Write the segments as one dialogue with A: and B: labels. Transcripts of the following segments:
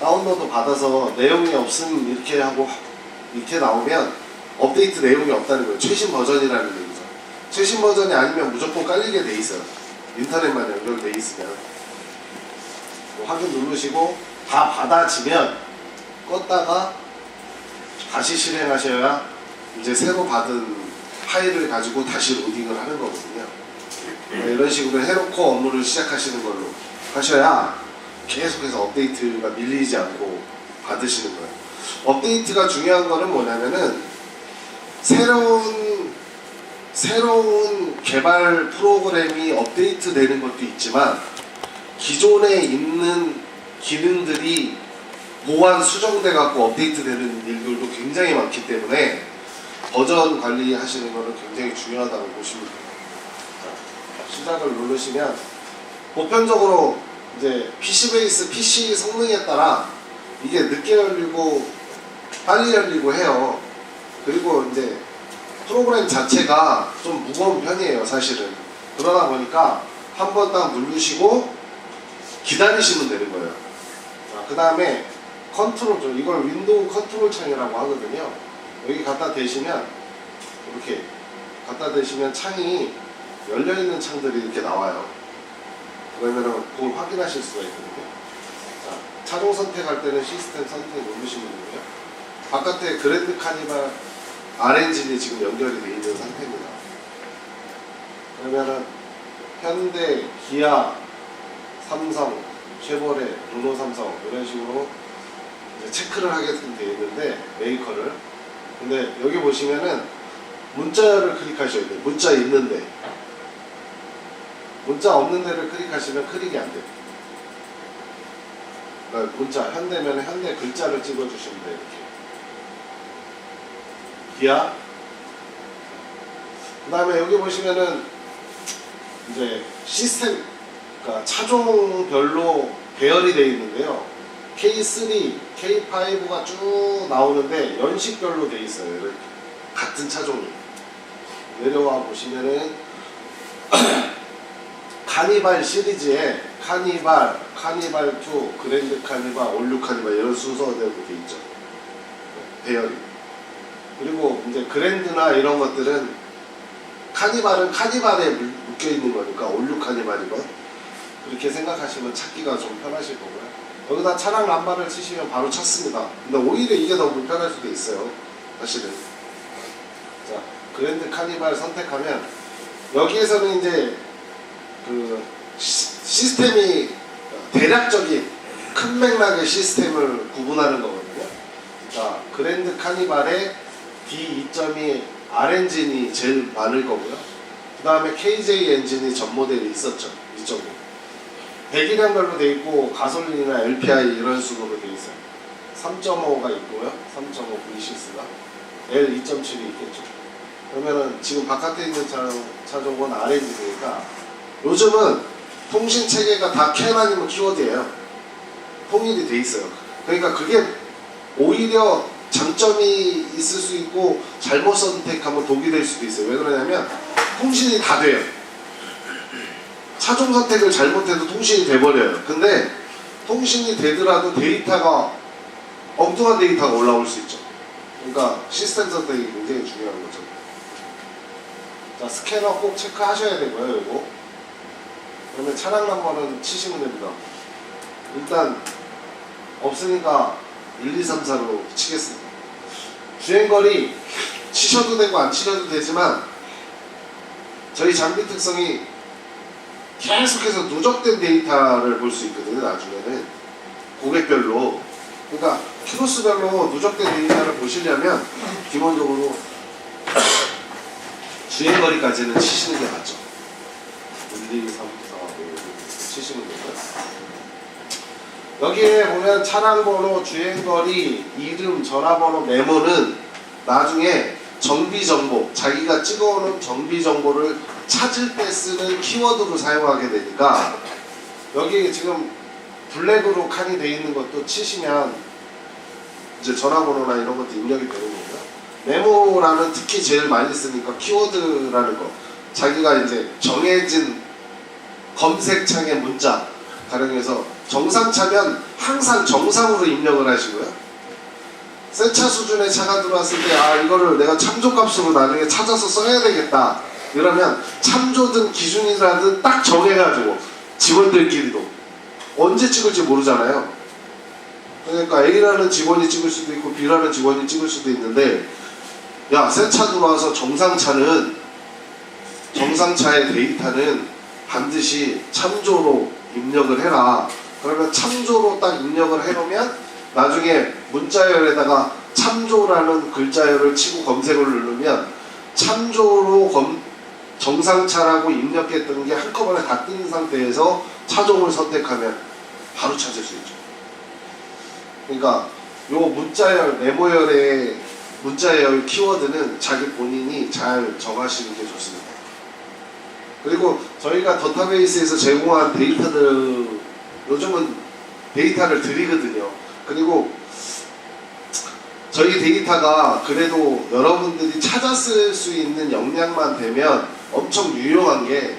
A: 다운로드 받아서 내용이 없음 이렇게 하고 이렇게 나오면 업데이트 내용이 없다는 거예요. 최신 버전이라는 얘기죠. 최신 버전이 아니면 무조건 깔리게 돼 있어요. 인터넷만 연결돼 있으면. 확인 누르시고 다 받아지면 껐다가 다시 실행하셔야 이제 새로 받은 파일을 가지고 다시 로딩을 하는 거거든요. 이런 식으로 해놓고 업무를 시작하시는 걸로 하셔야 계속해서 업데이트가 밀리지 않고 받으시는 거예요. 업데이트가 중요한 거는 뭐냐면은 새로운 개발 프로그램이 업데이트 되는 것도 있지만 기존에 있는 기능들이 보완 수정돼 갖고 업데이트 되는 일들도 굉장히 많기 때문에 버전 관리하시는 거는 굉장히 중요하다고 보시면 돼요. 자, 시작을 누르시면 보편적으로 이제 PC 베이스 PC 성능에 따라 이게 늦게 열리고 빨리 열리고 해요. 그리고 이제 프로그램 자체가 좀 무거운 편이에요, 사실은. 그러다 보니까 한 번 딱 누르시고 기다리시면 되는 거예요. 그 다음에 컨트롤, 이걸 윈도우 컨트롤 창이라고 하거든요. 여기 갖다 대시면 이렇게 갖다 대시면 창이 열려있는 창들이 이렇게 나와요. 그러면은 그걸 확인하실 수가 있거든요. 자, 차종 선택할 때는 시스템 선택 누르시면 되고요. 바깥에 그랜드 카니발 R엔진이 지금 연결이 되어 있는 상태입니다. 그러면은 현대, 기아, 삼성, 쉐보레, 르노 삼성 이런 식으로 이제 체크를 하게 되어 있는데 메이커를. 근데 여기 보시면은 문자를 클릭하셔야 돼요. 문자 있는데. 문자 없는 데를 클릭하시면 클릭이 안 돼요. 그러니까 문자 현대면 현대 글자를 찍어주시면 돼요. 이렇게. 기아. 그 다음에 여기 보시면은 이제 시스템, 그러니까 차종별로 배열이 되어 있는데요. K3, K5가 쭉 나오는데 연식별로 되어 있어요. 이렇게 같은 차종이. 내려와 보시면은 카니발 시리즈에 카니발, 카니발2, 그랜드 카니발, 올류 카니발 이런 순서대로 되어 있죠. 배열이. 그리고 이제 그랜드나 이런 것들은 카니발은 카니발에 묶여 있는 거니까 올류 카니발이건 그렇게 생각하시면 찾기가 좀 편하실 거고요. 여기다 차량 람바를 치시면 바로 찾습니다. 근데 오히려 이게 더 불편할 수도 있어요, 사실은. 자, 그랜드 카니발 선택하면 여기에서는 이제 그 시스템이 대략적인 큰 맥락의 시스템을 구분하는 거거든요. 자, 그랜드 카니발의 D2.2 R엔진이 제일 많을 거고요. 그 다음에 KJ 엔진이 전 모델이 있었죠. 2.5. 배기량별로 되어 있고 가솔린이나 LPI 이런 식으로 되어 있어요. 3.5가 있고요. 3.5 V6가 L2.7이 있겠죠. 그러면은 지금 바깥에 있는 차종은 R엔진이니까 요즘은 통신 체계가 다 캔 아니면 키워드예요. 통일이 돼 있어요. 그러니까 그게 오히려 장점이 있을 수 있고 잘못 선택하면 독이 될 수도 있어요. 왜 그러냐면 통신이 다 돼요. 차종 선택을 잘못해도 통신이 돼버려요. 근데 통신이 되더라도 데이터가 엉뚱한 데이터가 올라올 수 있죠. 그러니까 시스템 선택이 굉장히 중요한 거죠. 자, 스캐너 꼭 체크하셔야 되고요. 이거 그러면 차량 넘버는 치시면 됩니다. 일단 없으니까 1, 2, 3, 4로 치겠습니다. 주행거리 치셔도 되고 안 치셔도 되지만 저희 장비 특성이 계속해서 누적된 데이터를 볼 수 있거든요. 나중에는 고객별로, 그러니까 키로수별로 누적된 데이터를 보시려면 기본적으로 주행거리까지는 치시는 게 맞죠. 1, 2, 3, 4, 5 치시면 되고요. 여기에 보면 차량 번호, 주행거리, 이름, 전화번호, 메모는 나중에 정비 정보, 자기가 찍어오는 정비 정보를 찾을 때 쓰는 키워드로 사용하게 되니까 여기 지금 블랙으로 칸이 되어 있는 것도 치시면 이제 전화번호나 이런 것도 입력이 되는 거고요. 메모라는 특히 제일 많이 쓰니까 키워드라는 거, 자기가 이제 정해진 검색창의 문자, 가령해서 정상차면 항상 정상으로 입력을 하시고요. 새 차 수준의 차가 들어왔을 때 이거를 내가 참조값으로 나중에 찾아서 써야 되겠다 이러면 참조든 기준이라든 딱 정해가지고 직원들끼리도 언제 찍을지 모르잖아요. 그러니까 A라는 직원이 찍을 수도 있고 B라는 직원이 찍을 수도 있는데 야, 새 차 들어와서 정상차의 데이터는 반드시 참조로 입력을 해라. 그러면 참조로 딱 입력을 해놓으면 나중에 문자열에다가 참조라는 글자열을 치고 검색을 누르면 참조로 정상차라고 입력했던 게 한꺼번에 다 뜬 상태에서 차종을 선택하면 바로 찾을 수 있죠. 그러니까 요 문자열, 네모열의 문자열 키워드는 자기 본인이 잘 정하시는 게 좋습니다. 그리고 저희가 데이터베이스에서 제공한 데이터들 요즘은 데이터를 드리거든요. 그리고 저희 데이터가 그래도 여러분들이 찾아 쓸 수 있는 역량만 되면 엄청 유용한 게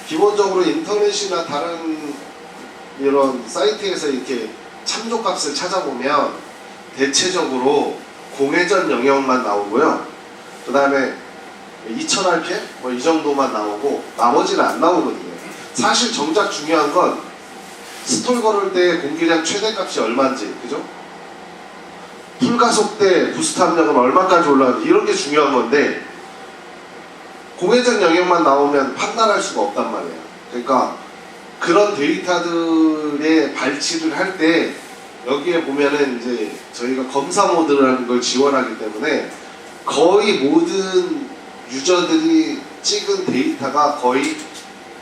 A: 기본적으로 인터넷이나 다른 이런 사이트에서 이렇게 참조값을 찾아보면 대체적으로 공회전 영역만 나오고요. 그 다음에 2000rpm 뭐 이 정도만 나오고 나머지는 안 나오거든요. 사실 정작 중요한 건 스톨 걸을 때 공기량 최대값이 얼마인지, 그죠? 풀가속 때 부스트 압력은 얼마까지 올라가는지 이런 게 중요한 건데 공회전 영역만 나오면 판단할 수가 없단 말이에요. 그러니까 그런 데이터들의 발치를 할 때 여기에 보면은 이제 저희가 검사 모드라는 걸 지원하기 때문에 거의 모든 유저들이 찍은 데이터가 거의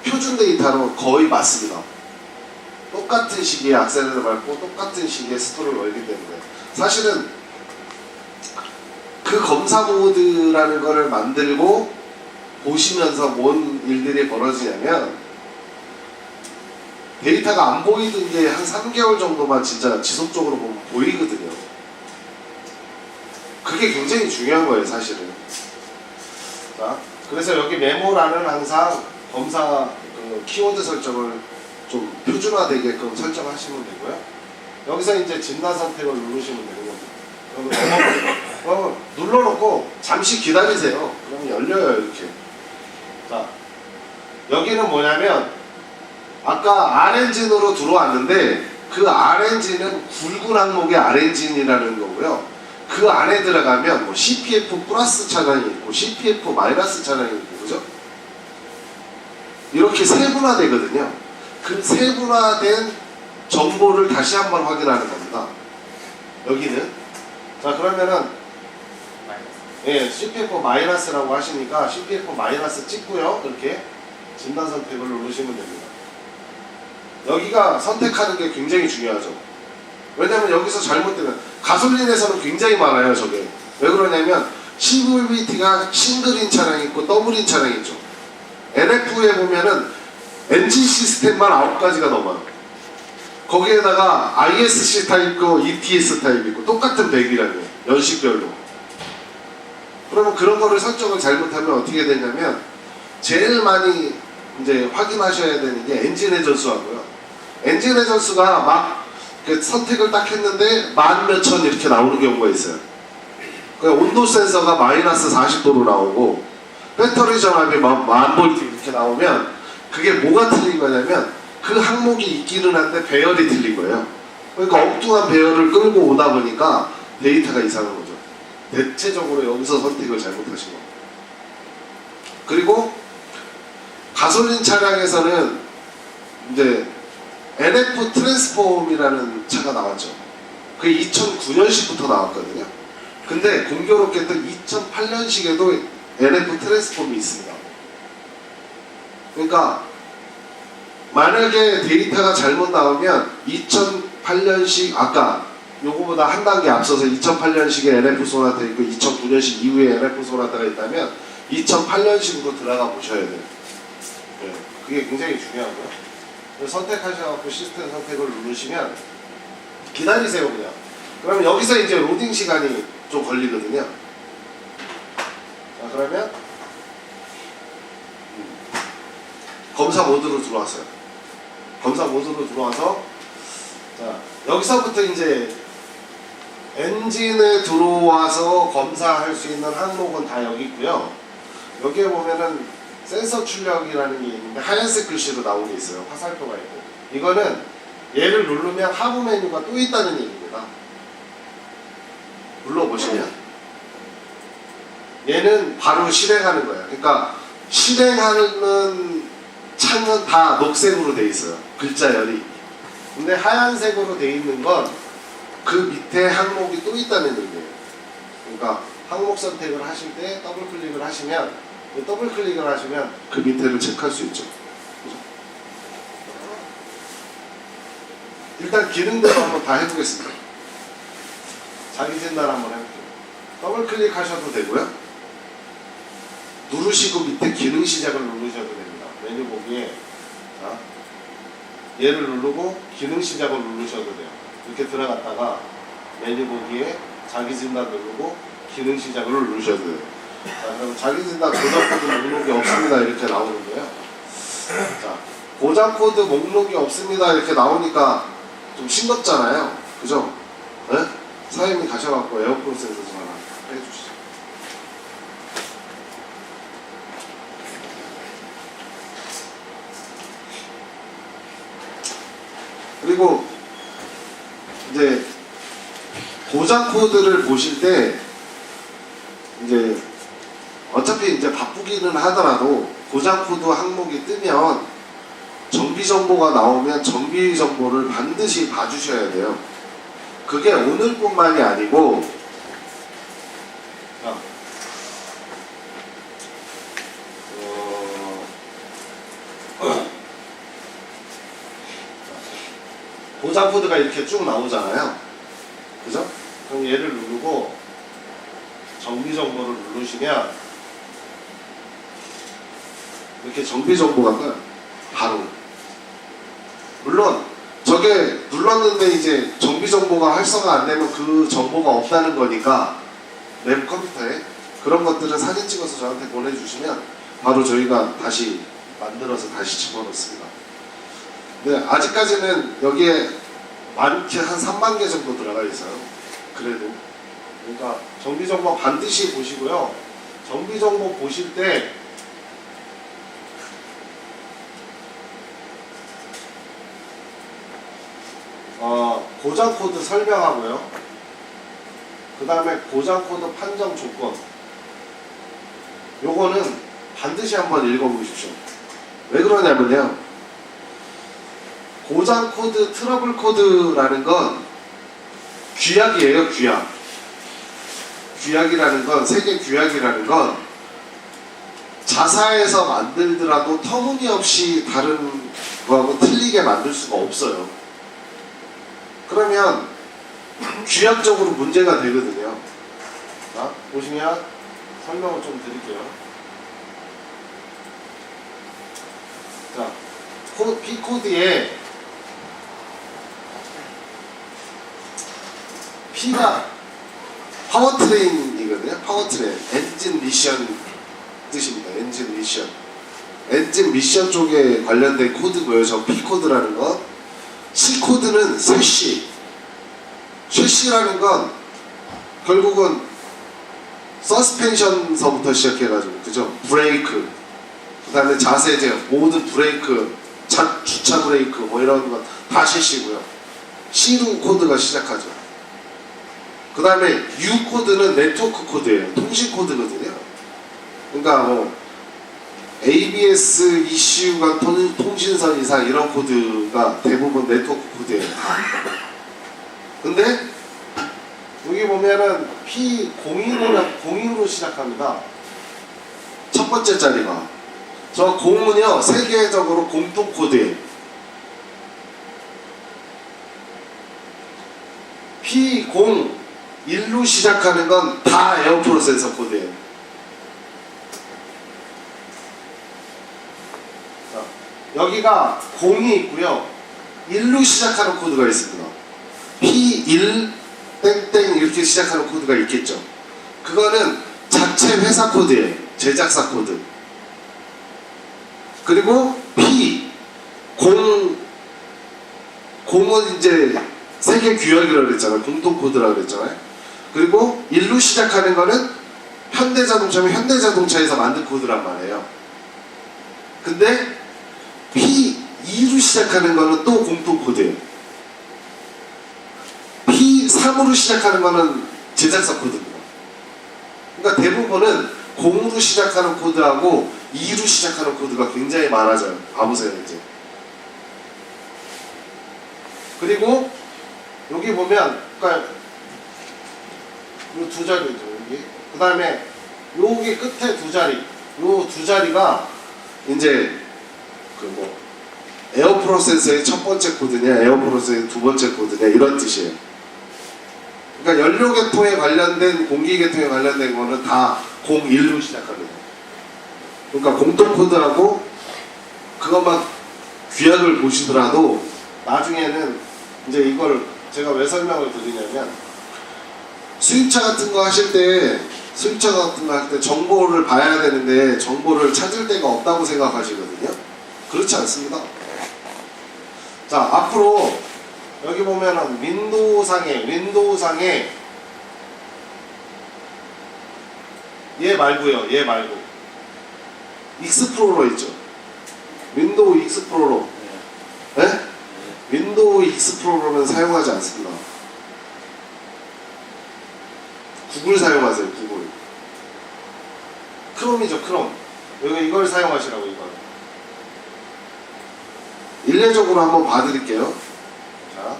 A: 표준 데이터로 거의 맞습니다. 똑같은 시기에 악셀을 밟고 똑같은 시기에 스톨을 걸기 때문에 사실은 그 검사 모드라는 거를 만들고 보시면서 뭔 일들이 벌어지냐면 데이터가 안 보이던 게 한 3개월 정도만 진짜 지속적으로 보면 보이거든요. 그게 굉장히 중요한 거예요, 사실은. 자, 그래서 여기 메모란은 항상 검사 키워드 설정을 좀 표준화되게끔 설정하시면 되고요. 여기서 이제 진단 선택을 누르시면 되거든요. 눌러놓고 잠시 기다리세요. 그러면 열려요, 이렇게. 자, 여기는 뭐냐면 아까 R엔진으로 들어왔는데 그 R엔진은 굵은 항목의 R엔진이라는 거고요. 그 안에 들어가면 뭐 CPF 플러스 차량이 있고 CPF 마이너스 차량이 있고, 그죠? 이렇게 세분화되거든요. 그 세분화된 정보를 다시 한번 확인하는 겁니다. 여기는. 자, 그러면은 CPF 마이너스라고 하시니까 CPF 마이너스 찍고요. 이렇게 진단 선택을 누르시면 됩니다. 여기가 선택하는 게 굉장히 중요하죠. 왜냐면 여기서 잘못되면 가솔린에서는 굉장히 많아요. 저게 왜 그러냐면 CVT가 싱글인 차량이 있고 더블인 차량이 있죠. NF에 보면은 엔진 시스템만 9가지가 넘어요. 거기에다가 ISC 타입 있고 ETS 타입 있고 똑같은 배기량이에요. 연식별로. 그러면 그런 거를 설정을 잘못하면 어떻게 되냐면 제일 많이 이제 확인하셔야 되는 게 엔진 회전수하고요. 엔진 회전수가 막 선택을 딱 했는데 10,000몇천 이렇게 나오는 경우가 있어요. 온도 센서가 마이너스 40도로 나오고 배터리 전압이 10,000V 이렇게 나오면 그게 뭐가 틀린 거냐면 그 항목이 있기는 한데 배열이 틀린 거예요. 그러니까 엉뚱한 배열을 끌고 오다 보니까 데이터가 이상한 거죠. 대체적으로 여기서 선택을 잘못하신 겁니다. 그리고 가솔린 차량에서는 이제 NF 트랜스폼이라는 차가 나왔죠. 그게 2009년식부터 나왔거든요. 근데 공교롭게 또 2008년식에도 NF 트랜스폼이 있습니다. 그러니까 만약에 데이터가 잘못 나오면 2008년식 아까 요거보다 한 단계 앞서서 2008년식에 NF 소나타 있고 2009년식 이후에 NF 소나타가 있다면 2008년식으로 들어가 보셔야 돼요. 네, 그게 굉장히 중요하고요. 선택하셔서 시스템 선택을 누르시면 기다리세요 그냥. 그러면 여기서 이제 로딩 시간이 좀 걸리거든요. 자, 그러면 검사 모드로 들어왔어요. 검사 모드로 들어와서 자, 여기서부터 이제 엔진에 들어와서 검사할 수 있는 항목은 다 여기 있고요. 여기에 보면은 센서 출력이라는 게 있는데 하얀색 글씨로 나온 게 있어요. 화살표가 있고. 이거는 얘를 누르면 하부 메뉴가 또 있다는 얘기입니다. 눌러보시면 얘는 바로 실행하는 거예요. 그러니까 실행하는 창은 다 녹색으로 돼 있어요. 글자열이. 근데 하얀색으로 돼 있는 건 그 밑에 항목이 또 있다는 얘기예요. 그러니까 항목 선택을 하실 때 더블 클릭을 하시면 그 밑에를 체크할 수 있죠. 그죠? 일단 기능대로 한번 다 해보겠습니다. 자기 진단 한번 해볼게요. 더블 클릭하셔도 되고요. 누르시고 밑에 기능 시작을 누르셔도 됩니다. 메뉴 보기에 자, 얘를 누르고 기능 시작을 누르셔도 돼요. 이렇게 들어갔다가 메뉴 보기에 자기 진단 누르고 기능 시작을 누르셔도 돼요. 자, 그럼 자기 진단 고장 코드 목록이 없습니다. 이렇게 나오는 거예요. 자, 고장 코드 목록이 없습니다. 이렇게 나오니까 좀 싱겁잖아요. 그죠? 네? 사장님이 가셔갖고 에어프로 센서 좀 하나 해주시죠. 그리고 이제 고장 코드를 보실 때 이제 어차피 이제 바쁘기는 하더라도 고장 코드 항목이 뜨면 정비 정보가 나오면 정비 정보를 반드시 봐주셔야 돼요. 그게 오늘뿐만이 아니고 고장 코드가 이렇게 쭉 나오잖아요. 그죠? 그럼 얘를 누르고 정비 정보를 누르시면 이렇게 정비 정보가 떠요. 바로. 물론 저게 눌렀는데 이제 정비 정보가 활성화 안 되면 그 정보가 없다는 거니까 램 컴퓨터에 그런 것들은 사진 찍어서 저한테 보내주시면 바로 저희가 다시 만들어서 다시 집어넣습니다. 네, 아직까지는 여기에 많게 한 3만 개 정도 들어가 있어요. 그래도. 그러니까 정비 정보 반드시 보시고요. 정비 정보 보실 때 고장 코드 설명하고요. 그 다음에 고장 코드 판정 조건. 요거는 반드시 한번 읽어보십시오. 왜 그러냐면요. 고장 코드, 트러블 코드라는 건 규약이에요, 규약. 규약이라는 건, 세계 규약이라는 건 자사에서 만들더라도 터무니없이 다른 거하고 틀리게 만들 수가 없어요. 그러면 규약적으로 문제가 되거든요. 자, 보시면 설명을 좀 드릴게요. 자, P코드에 P가 파워트레인이거든요. 파워트레인, 엔진 미션 뜻입니다. 엔진 미션. 엔진 미션 쪽에 관련된 코드고요. 저 P코드라는 건. C코드는 쇠시. 쇠시라는 건 결국은 서스펜션서부터 시작해가지고, 그죠? 브레이크, 그 다음에 자세제, 모든 브레이크, 주차 브레이크, 뭐 이런 건 다 쇠시고요. C로 코드가 시작하죠. 그 다음에 U 코드는 네트워크 코드예요. 통신 코드거든요. 그러니까 뭐 ABS, ECU가 통신선 이상 이런 코드가 대부분 네트워크 코드예요. 근데 여기 보면은 P02로 시작합니다. 첫 번째 자리가. 저 0은요 세계적으로 공통 코드예요. P01로 시작하는 건 다 에어프로 센서 코드예요. 자, 여기가 0이 있고요. 1로 시작하는 코드가 있습니다. P1 땡땡 이렇게 시작하는 코드가 있겠죠. 그거는 자체 회사 코드예요. 제작사 코드. 그리고 P0 공은 이제 세계 규약이라고 그랬잖아요. 공통 코드라고 그랬잖아요. 그리고 1로 시작하는 거는 현대자동차면 현대자동차에서 만든 코드란 말이에요. 근데 P2로 시작하는 거는 또 공통 코드예요. P3으로 시작하는 거는 제작사 코드입니다. 그러니까 대부분은 0으로 시작하는 코드하고 2로 시작하는 코드가 굉장히 많아져요. 봐보세요 이제. 그리고 여기 보면 그러니까 요 두 자리죠 여기. 그 다음에 여기 끝에 두 자리, 요 두 자리가 이제 그 뭐 에어 프로세서의 첫 번째 코드냐, 에어 프로세서의 두 번째 코드냐 이런 뜻이에요. 그러니까 연료 계통에 관련된 공기 계통에 관련된 거는 다 01로 시작합니다. 그러니까 공통 코드하고 그것만 규약을 보시더라도 나중에는 이제 이걸 제가 왜 설명을 드리냐면 수입차 같은 거 하실 때 수입차 같은 거 할 때 정보를 봐야 되는데 정보를 찾을 데가 없다고 생각하시거든요. 그렇지 않습니다. 자, 앞으로 여기 보면은 윈도우상에 얘 말고요. 얘 말고 익스플로러 있죠. 윈도우 익스플로러. 네? 윈도우 익스플로러는 사용하지 않습니다. 구글 사용하세요. 구글. 크롬이죠. 크롬. 여기 이걸 사용하시라고 이걸. 일례적으로 한번 봐드릴게요. 자.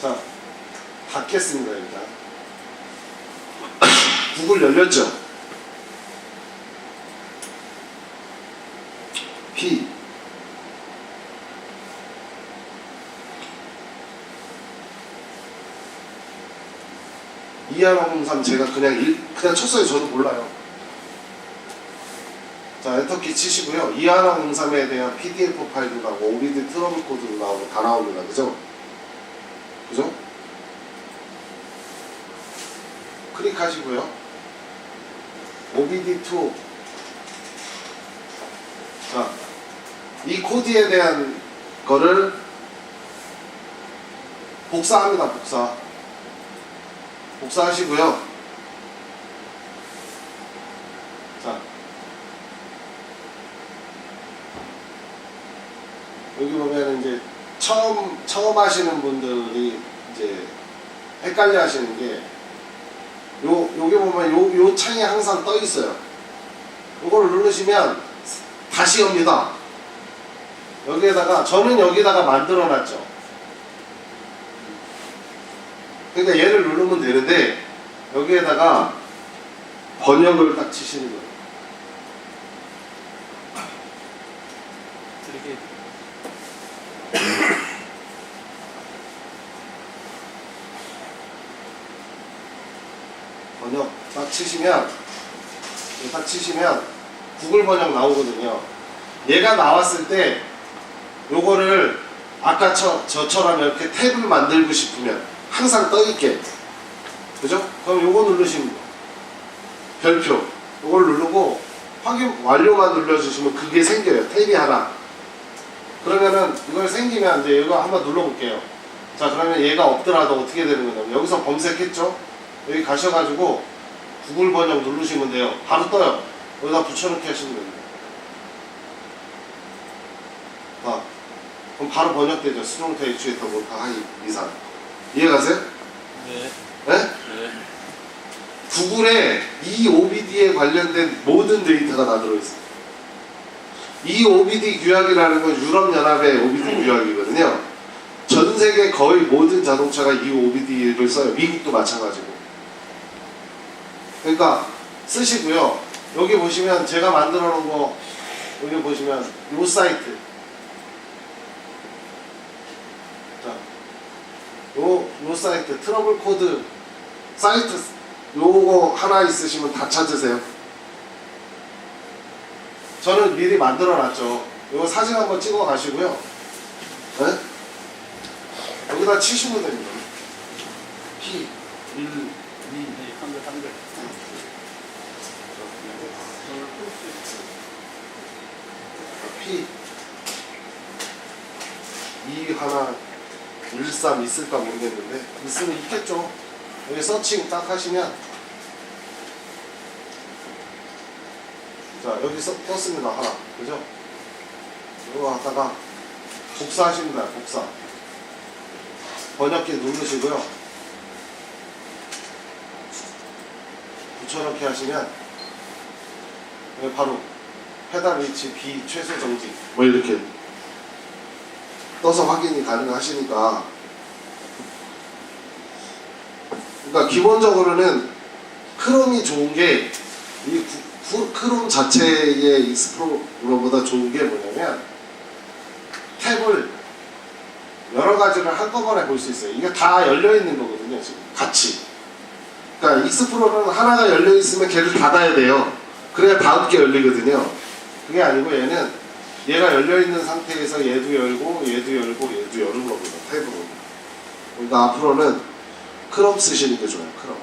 A: 자, 닫겠습니다. 일단. 구글 열렸죠? P 이하나공삼 제가 그냥 쳤어요. 저도 몰라요. 자, 엔터키 치시고요. 이하나공삼에 대한 PDF 파일도 나오고 OBD 트러블 코드도 나오고 다 나옵니다. 그죠? 그죠? 클릭하시고요. OBD2 자, 이 코드에 대한 거를 복사합니다. 복사하시고요. 자, 여기 보면 이제 처음 하시는 분들이 이제 헷갈려 하시는 게 여기 보면 요 창이 항상 떠 있어요. 요거를 누르시면 다시 옵니다. 여기에다가 저는 여기다가 만들어 놨죠. 그러니까 얘를 누르면 되는데 여기에다가 번역을 딱 치시는 거예요. 번역 딱 치시면 구글 번역 나오거든요. 얘가 나왔을 때 요거를 아까 저처럼 이렇게 탭을 만들고 싶으면 항상 떠있게, 그죠? 그럼 요거 누르시면 돼요. 별표 요걸 누르고 확인 완료만 눌러주시면 그게 생겨요. 탭이 하나. 그러면은 이걸 생기면 이제 이거 한번 눌러볼게요. 자, 그러면 얘가 없더라도 어떻게 되는 거냐면 여기서 검색했죠? 여기 가셔가지고 구글 번역 누르시면 돼요. 바로 떠요. 여기다 붙여넣기 하시면 됩니다. 자, 그럼 바로 번역되죠. 수동태 액추에이터 모터 하이 이상. 이해가세요?
B: 네.
A: 네?
B: 네.
A: 구글에 이 OBD에 관련된 모든 데이터가 다 들어있어요. 이 OBD 규약이라는 건 유럽연합의 OBD 규약이거든요. 전 세계 거의 모든 자동차가 이 OBD를 써요. 미국도 마찬가지고. 그러니까 쓰시고요. 여기 보시면 제가 만들어 놓은 거 여기 보시면 요 사이트 요 사이트 트러블 코드 사이트 요거 하나 있으시면 다 찾으세요. 저는 미리 만들어 놨죠. 요거 사진 한번 찍어 가시고요. 네? 여기다 치시면 됩니다. P 1 2
B: 한글
A: P 2 하나 13 있을까 모르겠는데 있으면 있겠죠. 여기 서칭 딱 하시면 자 여기 떴습니다. 하나 그죠? 이거 갖다가 복사하시면 돼요. 복사 번역키 누르시고요. 붙여넣기 하시면 여기 바로 페달 위치 B 최소 정지 뭐 이렇게 떠서 확인이 가능하시니까, 그러니까 기본적으로는 크롬이 좋은 게 이 크롬 자체의 익스플로러보다 좋은 게 뭐냐면 탭을 여러 가지를 한꺼번에 볼 수 있어요. 이게 다 열려 있는 거거든요. 지금 같이. 그러니까 익스플로러는 하나가 열려 있으면 걔를 닫아야 돼요. 그래야 다음 게 열리거든요. 그게 아니고 얘는 얘가 열려 있는 상태에서 얘도 열고 얘도 열고 얘도 여는 거거든요. 탭으로. 그러니까 앞으로는 크롬 쓰시는 게 좋아요. 크롬.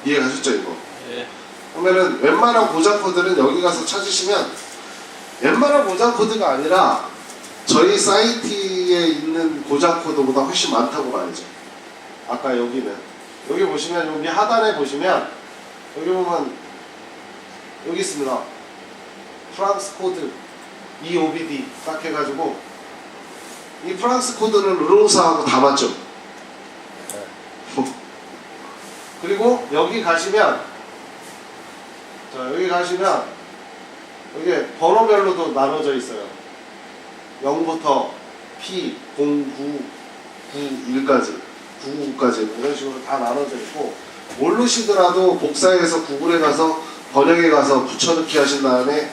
A: 이해가셨죠 이거?
B: 네.
A: 그러면은 웬만한 고장 코드는 여기 가서 찾으시면, 웬만한 고장 코드가 아니라 저희 사이트에 있는 고장 코드보다 훨씬 많다고 말이죠. 아까 여기는 여기 보시면 여기 하단에 보시면 여기 보면 여기 있습니다. 프랑스 코드 EOBD 딱 해가지고 이 프랑스 코드는 르노사하고 다 맞죠. 그리고 여기 가시면 자 여기 가시면 여기 번호별로도 나눠져 있어요. 0부터 P 09 91까지 99까지 이런 식으로 다 나눠져 있고, 모르시더라도 복사해서 구글에 가서 번역에 가서 붙여넣기 하신 다음에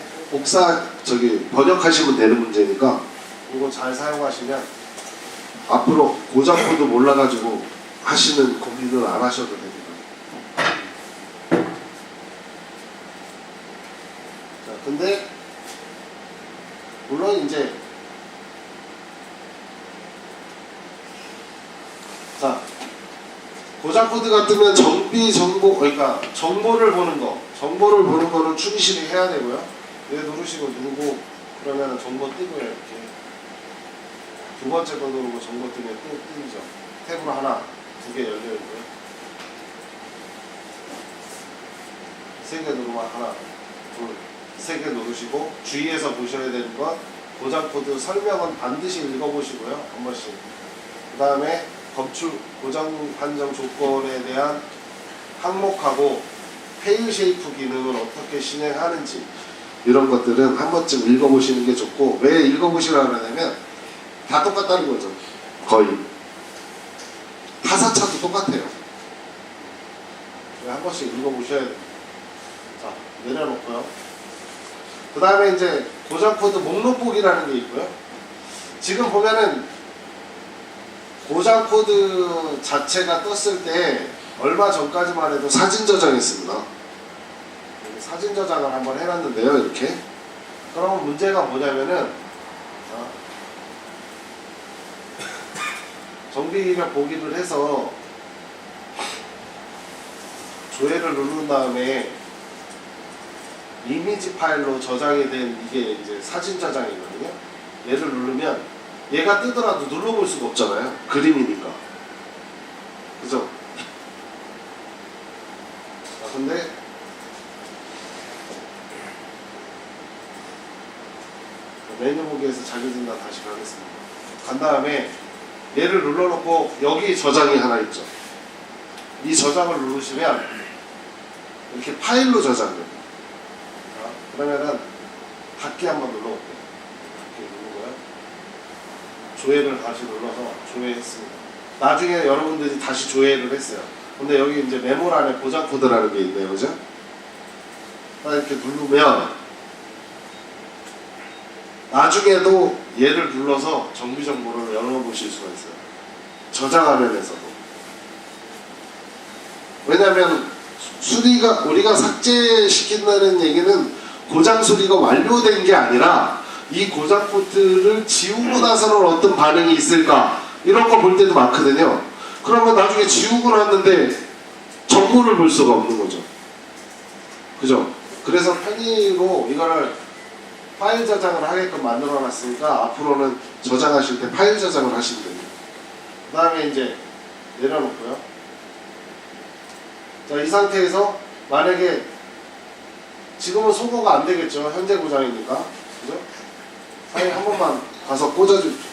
A: 번역하시면 되는 문제니까 이거 잘 사용하시면 앞으로 고장 코드 몰라가지고 하시는 고민을 안 하셔도 됩니다. 자, 근데 물론 이제 자 고장 코드가 뜨면 정비 정보, 그러니까 정보를 보는 거는 충실히 해야 되고요. 얘 누르시고 누르고 그러면 정보 뜨고요. 이렇게 두 번째 거 누르고 정보 뜨면 뜨죠. 탭으로 하나, 두 개 열려 있고요. 세 개 누르면 하나, 둘, 세 개 누르시고 주의해서 보셔야 되는 건 고장 코드 설명은 반드시 읽어보시고요. 한 번씩. 그 다음에 검출 고장 판정 조건에 대한 항목하고 페일 쉐이프 기능을 어떻게 실행하는지 이런 것들은 한 번쯤 읽어보시는 게 좋고, 왜 읽어보시라고 하냐면 다 똑같다는 거죠. 거의 타사차도 똑같아요. 한 번씩 읽어보셔야 돼요. 자 내려놓고요. 그 다음에 이제 고장 코드 목록북이라는 게 있고요. 지금 보면은 고장 코드 자체가 떴을 때 얼마 전까지만 해도 사진 저장했습니다. 사진 저장을 한번 해놨는데요. 이렇게. 그러면 문제가 뭐냐면은 정비력 보기를 해서 조회를 누른 다음에 이미지 파일로 저장이 된 이게 이제 사진 저장이거든요. 얘를 누르면 얘가 뜨더라도 눌러볼 수가 없잖아요. 그림이니까. 그죠? 자, 근데 메뉴 보기에서 자기 진단 다시 가겠습니다. 간 다음에 얘를 눌러놓고 여기 저장이 하나 있죠. 이 저장을 누르시면 이렇게 파일로 저장돼요. 그러면은 닫기 한번 눌러볼게요. 닫기 누르고요. 조회를 다시 눌러서 조회했습니다. 나중에 여러분들이 다시 조회를 했어요. 근데 여기 이제 메모란에 고장 코드라는 게 있네요. 그죠? 딱 이렇게 누르면 나중에도 얘를 눌러서 정비 정보를 열어보실 수가 있어요. 저장 화면에서도. 왜냐하면 우리가 삭제시킨다는 얘기는 고장 수리가 완료된 게 아니라 이 고장 코드를 지우고 나서는 어떤 반응이 있을까 이런 거 볼 때도 많거든요. 그러면 나중에 지우고 났는데 정보를 볼 수가 없는 거죠. 그죠? 그래서 편의로 이거를 파일 저장을 하게끔 만들어 놨으니까 앞으로는 저장하실 때 파일 저장을 하시면 됩니다. 그 다음에 이제 내려놓고요. 자, 이 상태에서 만약에 지금은 소거가 안 되겠죠. 현재 고장이니까. 그죠? 파일 한 번만 가서 꽂아줍시오.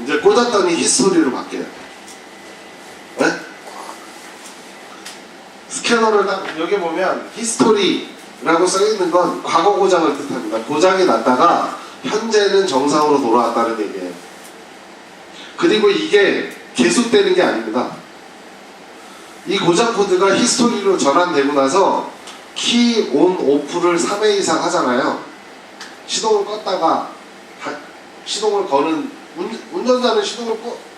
A: 이제 꽂았더니 히스토리로 바뀌어요. 네? 스캐너를 여기 보면 히스토리라고 써있는 건 과거 고장을 뜻합니다. 고장이 났다가 현재는 정상으로 돌아왔다는 얘기예요. 그리고 이게 계속되는 게 아닙니다. 이 고장 코드가 히스토리로 전환되고 나서 키 온 오프를 3회 이상 하잖아요. 시동을 껐다가 시동을 거는 운전자는 시동을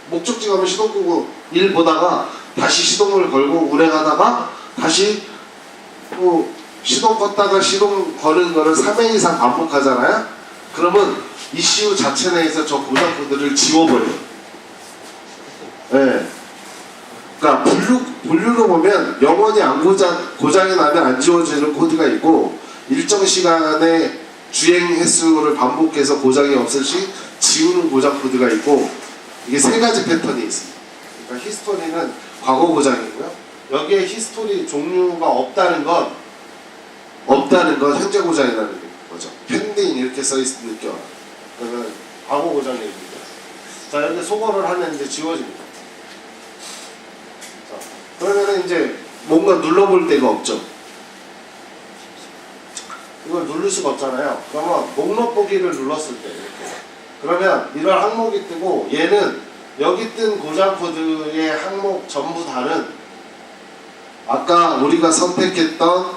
A: 목적지 가면 시동 끄고 일 보다가 다시 시동을 걸고 운행하다가 다시 또 시동 껐다가 시동 거는 거를 3회 이상 반복하잖아요. 그러면 ECU 자체 내에서 저 고장 코드를 지워버려요. 네. 그러니까 분류로 보면 영원히 고장이 나면 안 지워지는 코드가 있고, 일정 시간의 주행 횟수를 반복해서 고장이 없을 시 지우는 고장 코드가 있고, 이게 세 가지 패턴이 있습니다. 그러니까 히스토리는 과거 고장이고요. 여기에 히스토리 종류가 없다는 건 현재 고장이라는 거죠. 펜딩 이렇게 써있을 느껴. 그러면 과거 고장입니다. 자, 여기 소거를 하면 이제 지워집니다. 자, 그러면 이제 뭔가 눌러볼 데가 없죠. 이걸 누를 수가 없잖아요. 그러면 목록 보기를 눌렀을 때 이렇게. 그러면 이런 항목이 뜨고, 얘는 여기 뜬 고장 코드의 항목 전부 다는 아까 우리가 선택했던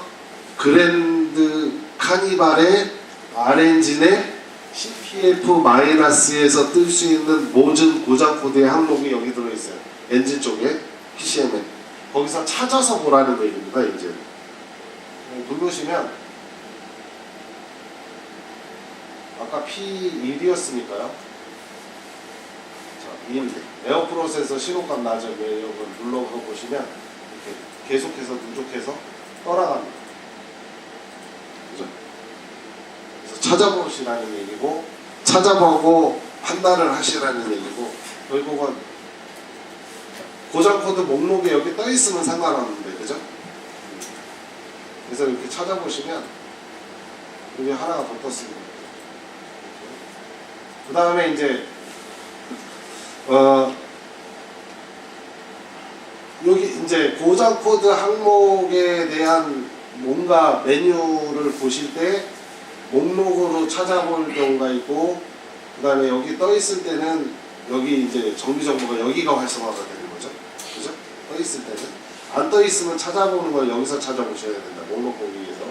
A: 그랜드 카니발의 R엔진의 CPF-에서 뜰 수 있는 모든 고장 코드의 항목이 여기 들어있어요. 엔진 쪽에 PCM에. 거기서 찾아서 보라는 얘기입니다. 이제 누르시면 아까 P1이었으니까요. 자, 1 에어 프로세서 신호값 낮은 이걸 눌러서 보시면 이렇게 계속해서 누적해서 떠나갑니다. 그죠? 그래서 찾아보시라는 얘기고, 찾아보고 판단을 하시라는 얘기고, 결국은 고장 코드 목록에 여기 떠 있으면 상관없는데, 그죠? 그래서 이렇게 찾아보시면 여기 하나가 더 떴습니다. 그 다음에 이제 여기 이제 고장 코드 항목에 대한 뭔가 메뉴를 보실 때 목록으로 찾아볼 경우가 있고, 그 다음에 여기 떠 있을 때는 여기 이제 정비 정보가 여기가 활성화가 되는 거죠. 그죠? 떠 있을 때는. 안 떠 있으면 찾아보는 걸 여기서 찾아보셔야 된다. 목록 보기에서.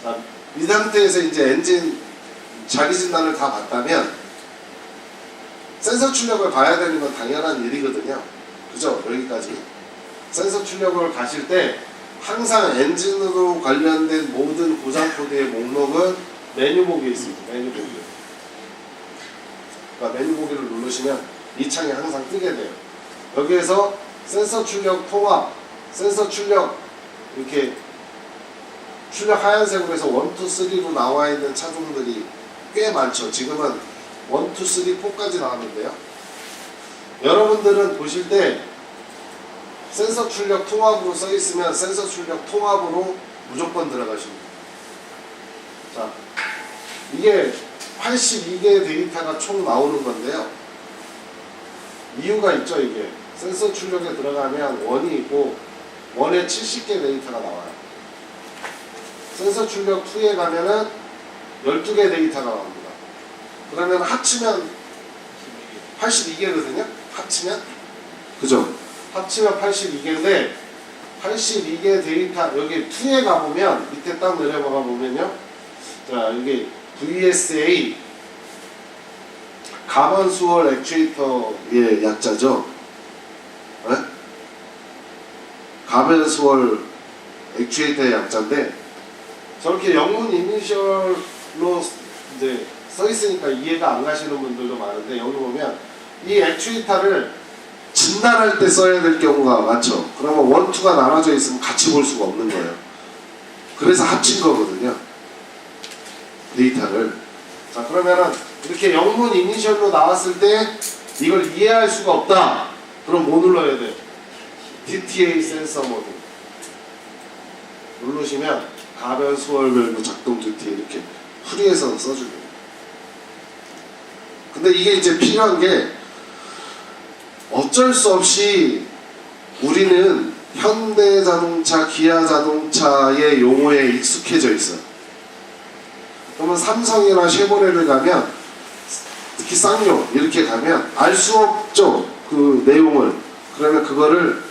A: 자, 이 상태에서 이제 엔진 자기 진단을 다 봤다면 센서 출력을 봐야 되는 건 당연한 일이거든요. 그죠? 여기까지. 센서 출력을 가실 때 항상 엔진으로 관련된 모든 고장 코드의 목록은 메뉴 보기에 있습니다. 메뉴 보기. 그러니까 메뉴 보기를 누르시면 이 창이 항상 뜨게 돼요. 여기에서 센서 출력 통합, 센서 출력 이렇게 출력 하얀색으로 해서 1, 2, 3로 나와 있는 차종들이 꽤 많죠. 지금은 1, 2, 3, 4까지 나왔는데요. 여러분들은 보실 때 센서 출력 통합으로 써 있으면 센서 출력 통합으로 무조건 들어가십니다. 자, 이게 82개의 데이터가 총 나오는 건데요. 이유가 있죠. 이게 센서 출력에 들어가면 1이 있고 1에 70개 데이터가 나와요. 센서 출력 2에 가면은 12개 데이터가 나옵니다. 그러면 합치면 82개거든요. 합치면, 그죠? 합치면 82개인데 82개 데이터 여기 2에 가보면 밑에 딱 내려가 보면요. 자, 여기 VSA 가변수월 액추에이터의 약자죠. 네? 가변수월 액추에이터의 약자인데 저렇게 영문 이니셜로 이제 써 있으니까 이해가 안 가시는 분들도 많은데 여기 보면 이 액추에이터를 진단할 때 써야 될 경우가 많죠. 그러면 원투가 나눠져 있으면 같이 볼 수가 없는 거예요. 그래서 합친 거거든요. 데이터를. 자, 그러면은 이렇게 영문 이니셜로 나왔을 때 이걸 이해할 수가 없다. 그럼 뭐 눌러야 돼요? DTA 센서 모드 누르시면 가변 수월별로 작동 DTA 이렇게 풀이해서 써줍니다. 근데 이게 이제 필요한 게 어쩔 수 없이 우리는 현대자동차, 기아자동차의 용어에 익숙해져 있어요. 그러면 삼성이나 쉐보레를 가면 특히 쌍용 이렇게 가면 알 수 없죠. 그 내용을. 그러면 그거를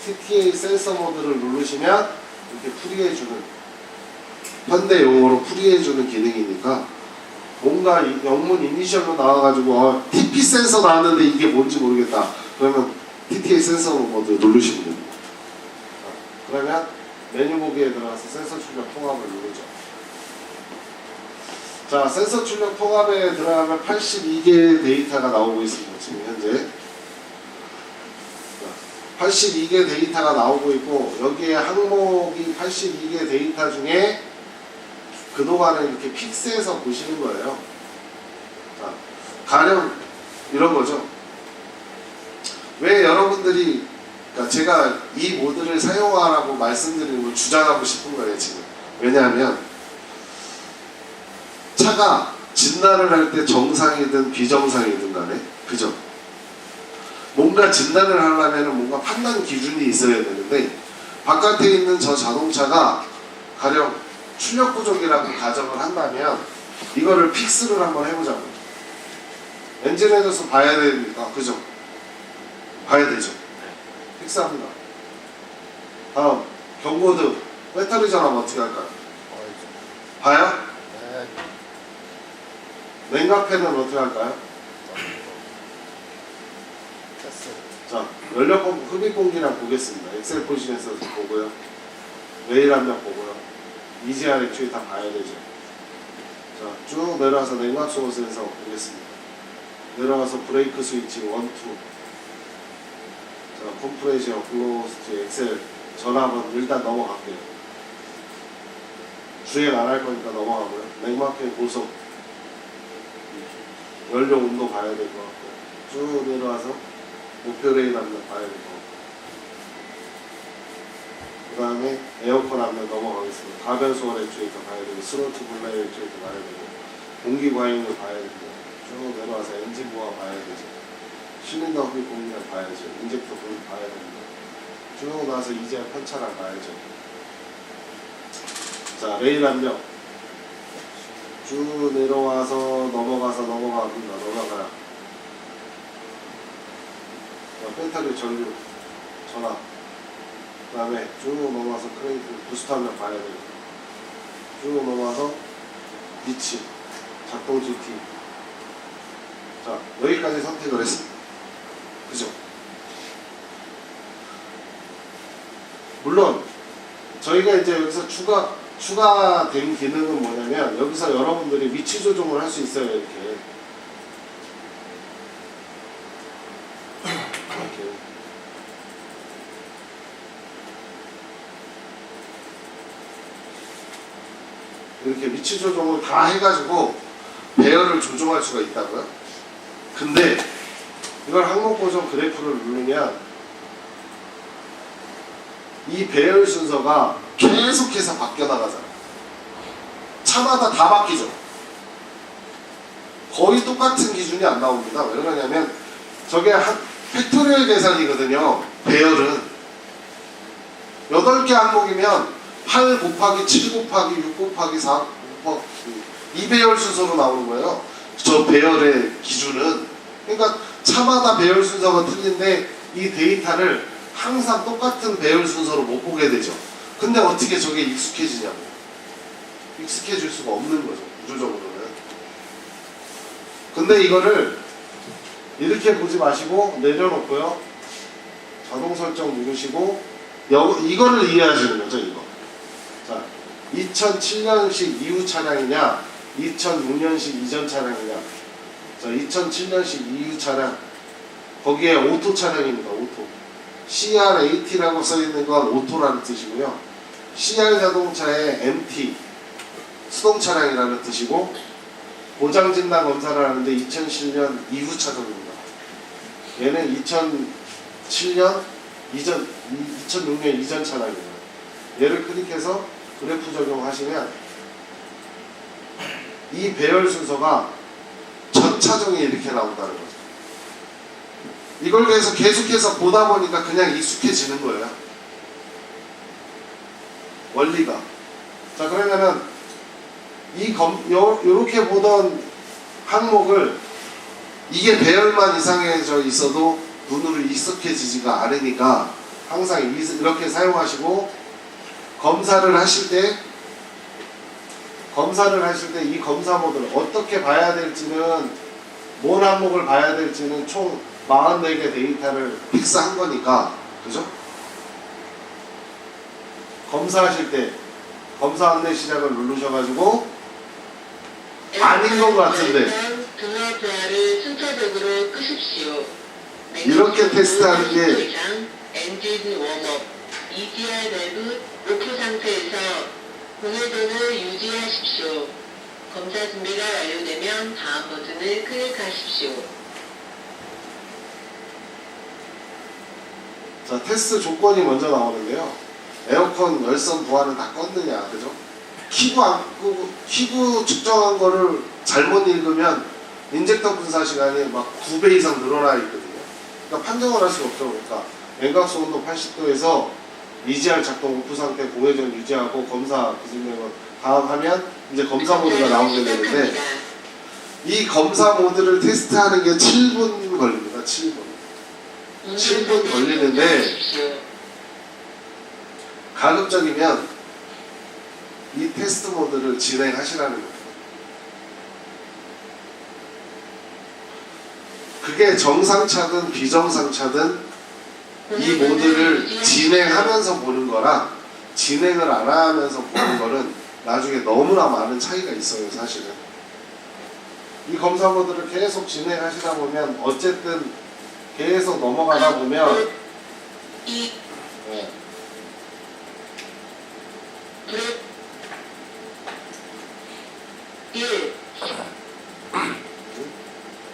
A: TTA 센서 모드를 누르시면 이렇게 풀이해주는 현대 용어로 풀이해주는 기능이니까 뭔가 영문 이니셜로 나와가지고 TP 센서 나왔는데 이게 뭔지 모르겠다. 그러면 TTA 센서 모드 누르시면 됩니다. 그러면 메뉴 보기에 들어가서 센서 출력 통합을 누르죠. 자, 센서 출력 통합에 들어가면 82개의 데이터가 나오고 있습니다. 지금 현재 82개 데이터가 나오고 있고 여기에 항목이 82개 데이터 중에 그동안은 이렇게 픽스해서 보시는 거예요. 자, 가령 이런 거죠. 왜 여러분들이 그러니까 제가 이 모드를 사용하라고 말씀드리는 걸 주장하고 싶은 거예요 지금. 왜냐하면 차가 진단을 할 때 정상이든 비정상이든 간에 그죠? 뭔가 진단을 하려면 뭔가 판단 기준이 있어야 되는데 바깥에 있는 저 자동차가 가령 출력 부족이라고 가정을 한다면 이거를 픽스를 한번 해보자고요. 엔진헤드에서 봐야 되니까 그죠? 봐야 되죠. 픽스합니다. 다음 경고등 배터리 전압 어떻게 할까요? 봐요? 냉각팬은 어떻게 할까요? 자, 연료펌프 흡입공기량 보겠습니다. 엑셀 포지션에서 보고요. 레일 압력 보고요. EGR 액추에이터 다 봐야 되죠. 자, 쭉 내려와서 냉각수소 센서 보겠습니다. 내려와서 브레이크 스위치 1, 2. 자, 컴프레셔, 클로스트, 엑셀, 전압은 일단 넘어갈게요. 주행 안 할 거니까 넘어가고요. 냉막팬 고속, 연료 온도 봐야 될 것 같고 쭉 내려와서 목표 레일 압력 봐야 될 것 같고 그 다음에 에어컨 압력 넘어가겠습니다. 가변 수월 액추에이터 봐야 되고 스로틀 블라이 액추에이터 봐야 되고 공기 과잉을 봐야 되고 쭉 내려와서 엔진 부하 봐야 되죠. 실린더 흡입 공기량 봐야죠. 인젝터 흡입 봐야 됩니다. 쭉 나와서 이제 편차량 봐야죠. 자, 레일 압력 쭉 내려와서 넘어갑니다. 넘어가요. 배터리 전류, 전압. 그 다음에 쭉 넘어와서 크레이트, 부스트 압력 봐야 되고. 쭉 넘어와서 위치, 작동 GT. 자, 여기까지 선택을 했습니다. 그죠? 물론, 저희가 이제 여기서 추가된 기능은 뭐냐면 여기서 여러분들이 위치 조정을 할 수 있어요. 이렇게 이렇게 위치 조정을 다 해가지고 배열을 조정할 수가 있다고요. 근데 이걸 항목 보정 그래프를 누르면 이 배열 순서가 계속해서 바뀌어 나가잖아요. 차마다 다 바뀌죠. 거의 똑같은 기준이 안 나옵니다. 왜 그러냐면 저게 한 팩토리얼 계산이거든요. 배열은 8개 항목이면 8 곱하기 7 곱하기 6 곱하기 4 곱하기 이 배열 순서로 나오는 거예요. 저 배열의 기준은. 그러니까 차마다 배열 순서가 틀린데 이 데이터를 항상 똑같은 배열 순서로 못 보게 되죠. 근데 어떻게 저게 익숙해지냐고. 익숙해질 수가 없는 거죠. 구조적으로는. 근데 이거를 이렇게 보지 마시고 내려놓고요. 자동 설정 누르시고 이거를 이해하시는 거죠. 이거. 자, 2007년식 이후 차량이냐 2006년식 이전 차량이냐, 자 2007년식 이후 차량, 거기에 오토 차량입니다. 오토. CRAT라고 써있는 건 오토라는 뜻이고요. CR 자동차의 MT, 수동 차량이라는 뜻이고, 보장진단 검사를 하는데 2007년 이후 차종입니다. 얘는 2007년 이전, 2006년 이전 차량이에요. 얘를 클릭해서 그래프 적용하시면 이 배열 순서가 전 차종이 이렇게 나온다는 거죠. 이걸 그래서 계속해서 보다 보니까 그냥 익숙해지는 거예요. 원리가. 자, 그러면은 요렇게 보던 항목을 이게 배열만 이상해져 있어도 눈으로 익숙해지지가 않으니까 항상 이렇게 사용하시고, 검사를 하실 때 이 검사 모드를 어떻게 봐야 될지는, 뭔 항목을 봐야 될지는 총 44개 데이터를 픽스한 거니까, 그죠? 검사하실 때 검사 안내 시작을 누르셔가지고 아닌 것 같은데
B: 등하부하를 순차적으로 끄십시오.
A: 이렇게 테스트하는 게
B: 엔진 웜업, EGR 밸브 오프 상태에서 공회전을 유지하십시오. 검사 준비가 완료되면 다음 버튼을 클릭하십시오.
A: 자, 테스트 조건이 먼저 나오는데요. 에어컨 열선 부하는 다 껐느냐, 그죠? 키구 안 끄고, 키구 측정한 거를 잘못 읽으면 인젝터 분사 시간이 막 9배 이상 늘어나 있거든요. 그러니까 판정을 할 수가 없죠. 그러니까 냉각수 온도 80도에서 EGR 작동 오프 상태 공회전 유지하고 검사 기준된 거 다음하면 이제 검사 모드가 나오게 되는데, 이 검사 모드를 테스트하는 게 7분 걸립니다. 7분 걸리는데, 가급적이면 이 테스트 모드를 진행하시라는 겁니다. 그게 정상차든 비정상차든 이 모드를 진행하면서 보는 거랑 진행을 안 하면서 보는 거는 나중에 너무나 많은 차이가 있어요, 사실은. 이 검사 모드를 계속 진행하시다 보면 어쨌든 계속 넘어가다 보면 네.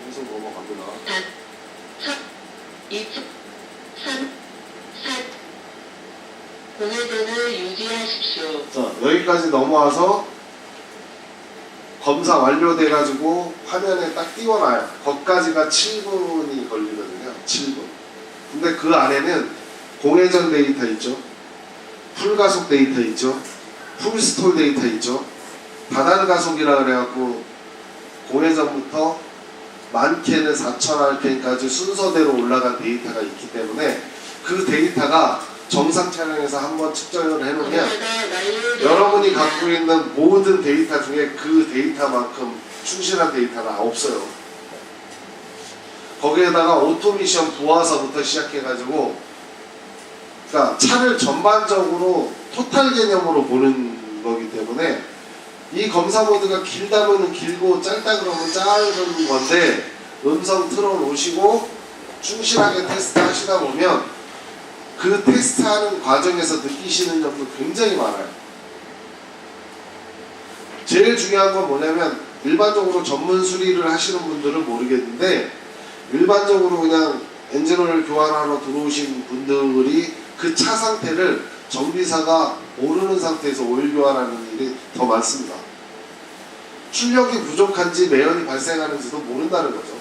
A: 계속 넘어갑니다.
B: 2, 3, 4 공회전을 유지하십시오.
A: 자, 여기까지 넘어와서 검사 완료돼가지고 화면에 딱 띄워놔요. 거기까지가 7분이 걸리거든요. 7분. 근데 그 안에는 공회전 데이터 있죠. 풀가속 데이터 있죠. 풀스톨 데이터 있죠. 다단 가속이라 그래갖고 공회전부터 많게는 4000rpm까지 순서대로 올라간 데이터가 있기 때문에 그 데이터가 정상 차량에서 한번 측정을 해놓으면 여러분이 갖고 있는 모든 데이터 중에 그 데이터만큼 충실한 데이터는 없어요. 거기에다가 오토미션 부하서부터 시작해가지고, 그러니까 차를 전반적으로 토탈 개념으로 보는 거기 때문에 이 검사 모드가 길다면 길고 짧다 그러면 짧은 건데, 음성 틀어놓으시고 충실하게 테스트 하시다 보면 그 테스트하는 과정에서 느끼시는 점도 굉장히 많아요. 제일 중요한 건 뭐냐면, 일반적으로 전문 수리를 하시는 분들은 모르겠는데, 일반적으로 그냥 엔진오일 교환하러 들어오신 분들이 그 차 상태를 정비사가 모르는 상태에서 오일 교환하는 일이 더 많습니다. 출력이 부족한지 매연이 발생하는지도 모른다는 거죠.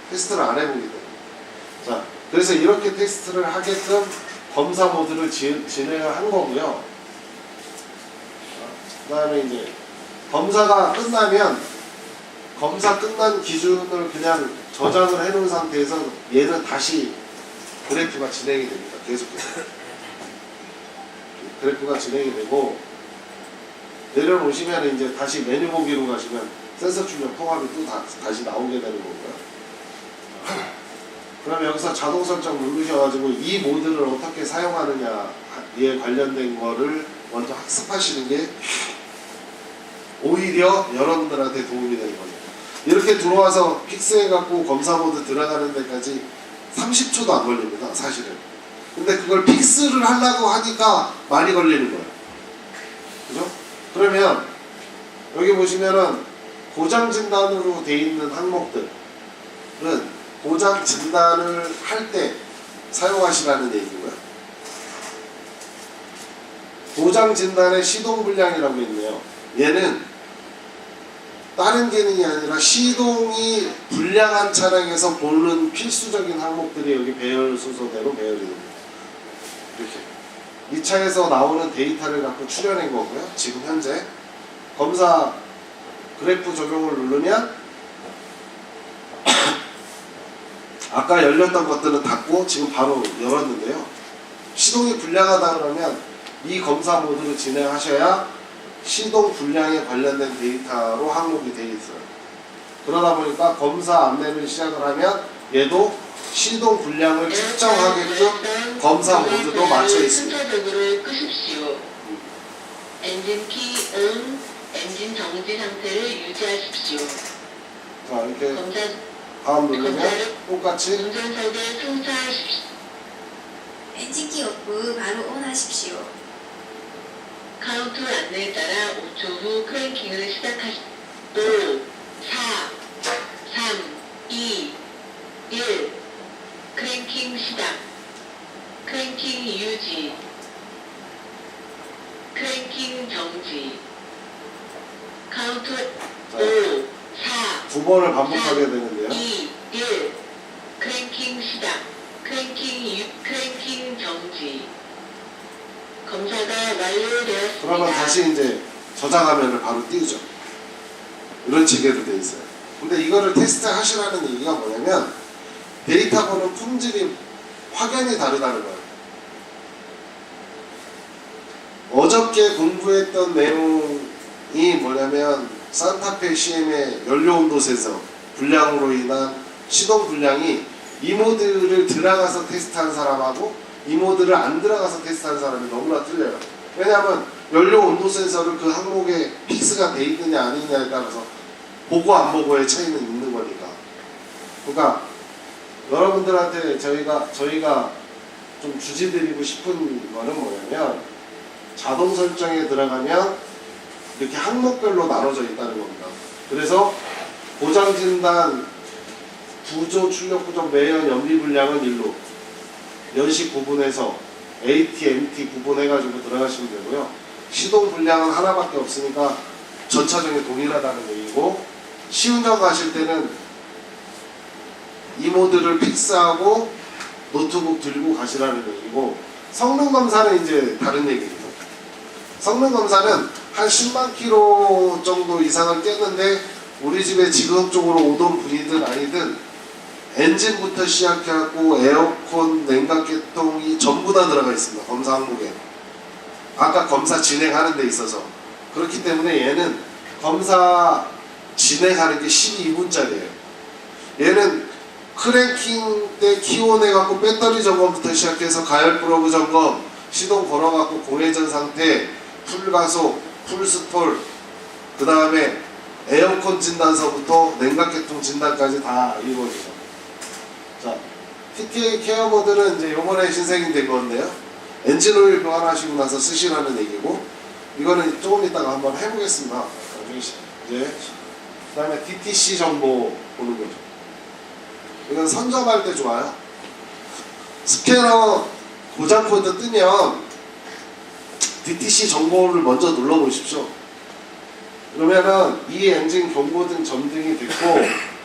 A: 테스트를 안 해보기 때문에. 자, 그래서 이렇게 테스트를 하게끔 검사 모드를 진행을 한 거고요. 그 다음에 이제 검사가 끝나면 검사 끝난 기준을 그냥 저장을 해놓은 상태에서 얘는 다시 그래프가 진행이 됩니다. 계속해서. 그래프가 진행이 되고, 내려놓으시면 이제 다시 메뉴 보기로 가시면 센서 출력 통합이 또 다시 나오게 되는 거고요. 그럼 여기서 자동 설정 누르셔가지고 이 모드를 어떻게 사용하느냐에 관련된 거를 먼저 학습하시는 게 오히려 여러분들한테 도움이 되는 거죠. 이렇게 들어와서 픽스해갖고 검사 모드 들어가는 데까지 30초도 안 걸립니다, 사실은. 근데 그걸 픽스를 하려고 하니까 많이 걸리는 거예요. 그죠? 그러면 여기 보시면은 고장 진단으로 돼 있는 항목들은 고장 진단을 할 때 사용하시라는 얘기고요. 고장 진단의 시동 불량이라고 있네요. 얘는 다른 기능이 아니라 시동이 불량한 차량에서 보는 필수적인 항목들이 여기 배열 순서대로 배열이 됩니다. 이렇게 이 차에서 나오는 데이터를 갖고 추려낸 거고요. 지금 현재 검사 그래프 적용을 누르면 아까 열렸던 것들은 닫고 지금 바로 열었는데요. 시동이 불량하다 그러면 이 검사 모드를 진행하셔야 시동 불량에 관련된 데이터로 항목이 되어 있어요. 그러다 보니까 검사 안내를 시작을 하면 얘도 시동 불량을 측정하게끔 검사 모드도 맞춰 있습니다.
B: 순서적으로 끄십시오. 엔진 키 온, 엔진 정지 상태를 유지하십시오.
A: 자, 이렇게
B: 검사
A: 다음 누르면 똑같이
B: 운전석에 승차하십시오.
C: 엔진키 오프 바로 온 하십시오.
B: 카운트 안내에 따라 5초 후 크랭킹을 시작하십시오. 5, 4, 3, 2, 1. 크랭킹 시작. 크랭킹 유지. 크랭킹 정지. 카운트 5, 4,
A: 두 번을 반복하게 되는데요.
B: 2, 1. 크랭킹 시작. 크랭킹 정지. 검사가 완료되었습니다.
A: 그러면 다시 이제 저장 화면을 바로 띄우죠. 이런 체계로 돼 있어요. 근데 이거를 테스트 하시라는 얘기가 뭐냐면 데이터 보는 품질이 확연히 다르다는 거예요. 어저께 공부했던 내용이 뭐냐면 산타페 CM의 연료 온도 센서 불량으로 인한 시동 불량이 이 모드를 들어가서 테스트한 사람하고 이 모드를 안 들어가서 테스트한 사람이 너무나 틀려요. 왜냐하면 연료 온도 센서를 그 항목에 픽스가 돼 있느냐 아니냐에 따라서 보고 안 보고의 차이는 있는 거니까. 그러니까 여러분들한테 저희가 좀 주지드리고 싶은 거는 뭐냐면 자동 설정에 들어가면 이렇게 항목별로 나눠져 있다는 겁니다. 그래서 고장 진단 부조 출력 구조 매연 연비 불량은 1로 연식 구분해서 AT, MT 구분해가지고 들어가시면 되고요. 시동 불량은 하나밖에 없으니까 전차종이 동일하다는 얘기고 시운전 가실 때는 이 모드를 픽스하고 노트북 들고 가시라는 얘기고 성능 검사는 이제 다른 얘기입니다. 성능 검사는 한 10만 킬로 정도 이상을 깼는데 우리 집에 지속적으로 오던 분이든 아니든 엔진부터 시작해갖고 에어컨, 냉각계통이 전부 다 들어가 있습니다. 검사 항목에. 아까 검사 진행하는 데 있어서. 그렇기 때문에 얘는 검사 진행하는 게 12분짜리예요. 얘는 크랭킹 때 키온해갖고 배터리 점검부터 시작해서 가열 플러그 점검, 시동 걸어갖고 공회전 상태, 풀가속, 풀스톨, 그 다음에 에어컨 진단서부터 냉각계통 진단까지 다 이루어지죠. 자, TK 케어 모드는 이제 요번에 신생이 된 건데요. 엔진 오일 교환하시고 나서 쓰시라는 얘기고, 이거는 조금 이따가 한번 해보겠습니다. 나중에 이제 그 다음에 DTC 정보 보는 거죠. 이건 선점할 때 좋아요. 스캐너 고장 코드 뜨면 DTC 정보를 먼저 눌러보십시오. 그러면은 이 엔진 경고등 점등이 됐고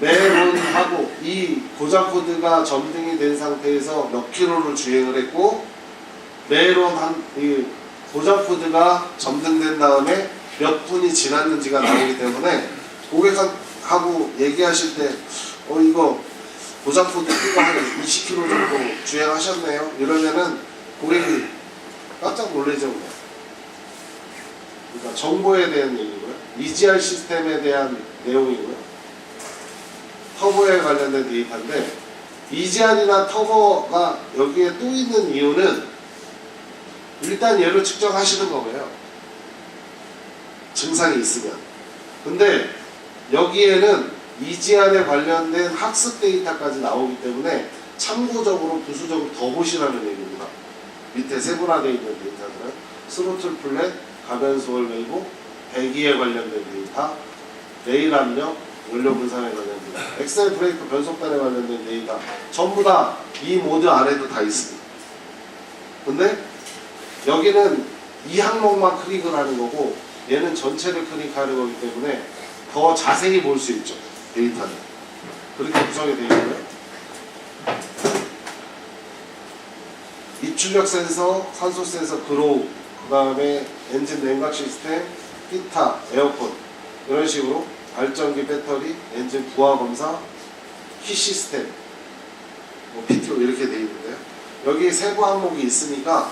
A: 매론하고 이 고장 코드가 점등이 된 상태에서 몇 킬로를 주행을 했고 매론 이 고장 코드가 점등된 다음에 몇 분이 지났는지가 나오기 때문에 고객하고 얘기하실 때 이거 고장 코드 뜨고 한 20km 정도 주행하셨네요. 이러면은 고객이 깜짝 놀라죠. 그러니까 정보에 대한 얘기고요. EGR 시스템에 대한 내용이고요. 터보에 관련된 데이터인데 EGR이나 터보가 여기에 또 있는 이유는 일단 얘를 측정하시는 거고요. 증상이 있으면. 근데 여기에는 EGR에 관련된 학습 데이터까지 나오기 때문에 참고적으로 부수적으로 더 보시라는 얘기입니다. 밑에 세분화되어 있는 데이터들은 스로틀 플랫, 가변수월 웨이브, 배기에 관련된 데이터, 레일 압력, 원료 분산에 관련된 데이터, 엑셀 브레이크 변속단에 관련된 데이터 전부 다 이 모드 안에도 다 있습니다. 근데 여기는 이 항목만 클릭을 하는 거고 얘는 전체를 클릭하는 거기 때문에 더 자세히 볼 수 있죠. 데이터는 그렇게 구성이 되어 있고요. 입출력 센서, 산소 센서, 그로우, 그 다음에 엔진 냉각 시스템, 히터, 에어컨 이런 식으로 발전기, 배터리, 엔진 부하 검사, 키 시스템, 뭐 PTO 이렇게 되어 있는데요. 여기 세부 항목이 있으니까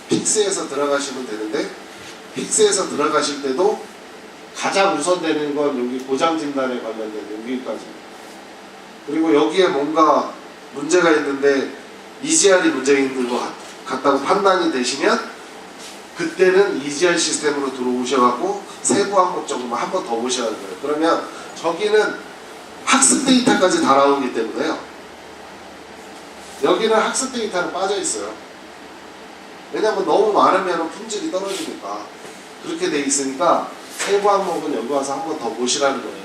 A: 픽스에서 들어가시면 되는데 픽스에서 들어가실 때도 가장 우선되는 건 여기 고장 진단에 관련된 여기까지. 그리고 여기에 뭔가 문제가 있는데 EGR이 문제가 있는 것 같다고 판단이 되시면 그때는 EGR 시스템으로 들어오셔갖고 세부 항목 정도만 한 번 더 보셔야 돼요. 그러면 저기는 학습 데이터까지 다 나오기 때문에요. 여기는 학습 데이터는 빠져 있어요. 왜냐면 너무 많으면 품질이 떨어지니까. 그렇게 돼 있으니까 세부 항목은 여기 와서 한 번 더 보시라는 거예요.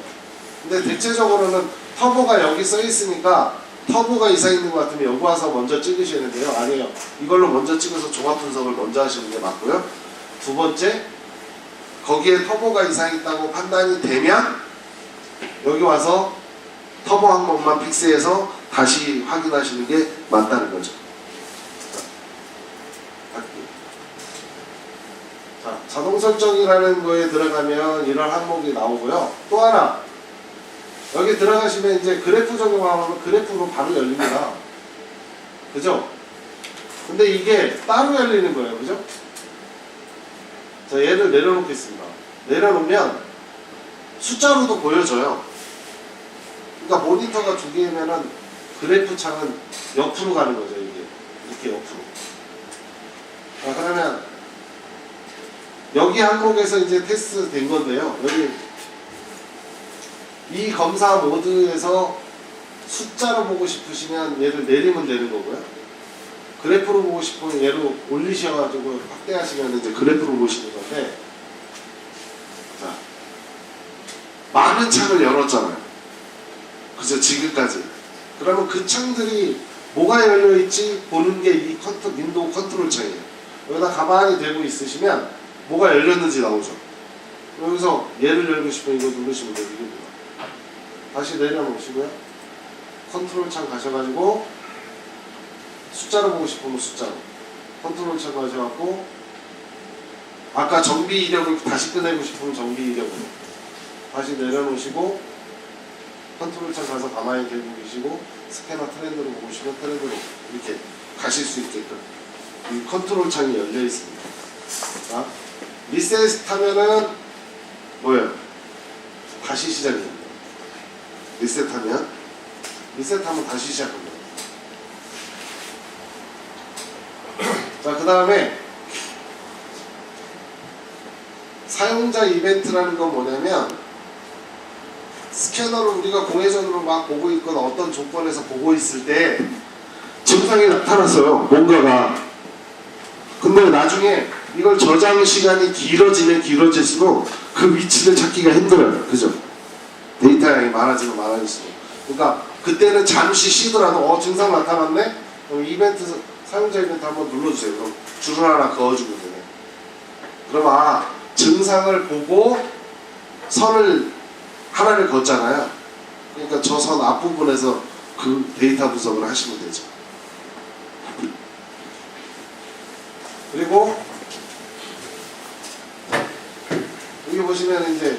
A: 근데 대체적으로는 터보가 여기 써 있으니까 터보가 이상 있는 것 같으면 여기 와서 먼저 찍으시는데요. 아니에요. 이걸로 먼저 찍어서 종합 분석을 먼저 하시는 게 맞고요. 두 번째, 거기에 터보가 이상 있다고 판단이 되면 여기 와서 터보 항목만 픽스해서 다시 확인하시는 게 맞다는 거죠. 자, 자동 설정이라는 거에 들어가면 이런 항목이 나오고요. 또 하나, 여기 들어가시면 이제 그래프 적용하면 그래프로 바로 열립니다. 그죠? 근데 이게 따로 열리는 거예요. 그죠? 자, 얘를 내려놓겠습니다. 내려놓으면 숫자로도 보여져요. 그러니까 모니터가 두 개면은 그래프 창은 옆으로 가는 거죠. 이게 이렇게 옆으로. 자, 그러면 여기 항목에서 이제 테스트 된 건데요. 여기 이 검사 모드에서 숫자로 보고 싶으시면 얘를 내리면 되는 거고요. 그래프로 보고 싶으면 얘로 올리셔가지고 확대하시면 이제 그래프로 보시는 건데, 자, 많은 창을 열었잖아요. 그죠? 지금까지. 그러면 그 창들이 뭐가 열려있지 보는 게 이 윈도우 컨트롤 창이에요. 여기다 가만히 대고 있으시면 뭐가 열렸는지 나오죠. 여기서 얘를 열고 싶으면 이거 누르시면 됩니다. 다시 내려놓으시고요. 컨트롤 창 가셔가지고 숫자로 보고 싶으면 숫자로, 컨트롤 창 가셔갖고 아까 정비 이력을 다시 꺼내고 싶으면 정비 이력으로 다시 내려놓으시고 컨트롤 창 가서 가만히 대고 계시고 스캐너 트렌드로 보시면 트렌드로 이렇게 가실 수 있게끔 이 컨트롤 창이 열려 있습니다. 자, 리셋 하면은 뭐예요? 다시 시작입니다. 리셋하면 다시 시작합니다. 자, 그 다음에 사용자 이벤트라는 건 뭐냐면 스캐너를 우리가 공회전으로 막 보고 있거나 어떤 조건에서 보고 있을 때 증상이 나타났어요. 뭔가가. 근데 나중에 이걸 저장 시간이 길어지면 길어질수록 그 위치를 찾기가 힘들어요. 그죠? 데이터 양이 많아지면 많아질수록. 그러니까 그때는 잠시 쉬더라도 증상 나타났네? 그럼 이벤트, 사용자 이벤트 한번 눌러주세요. 그럼 줄을 하나 그어주면 되네. 그럼 증상을 보고 선을 하나를 걷잖아요. 그러니까 저 선 앞부분에서 그 데이터 분석을 하시면 되죠. 그리고 여기 보시면 이제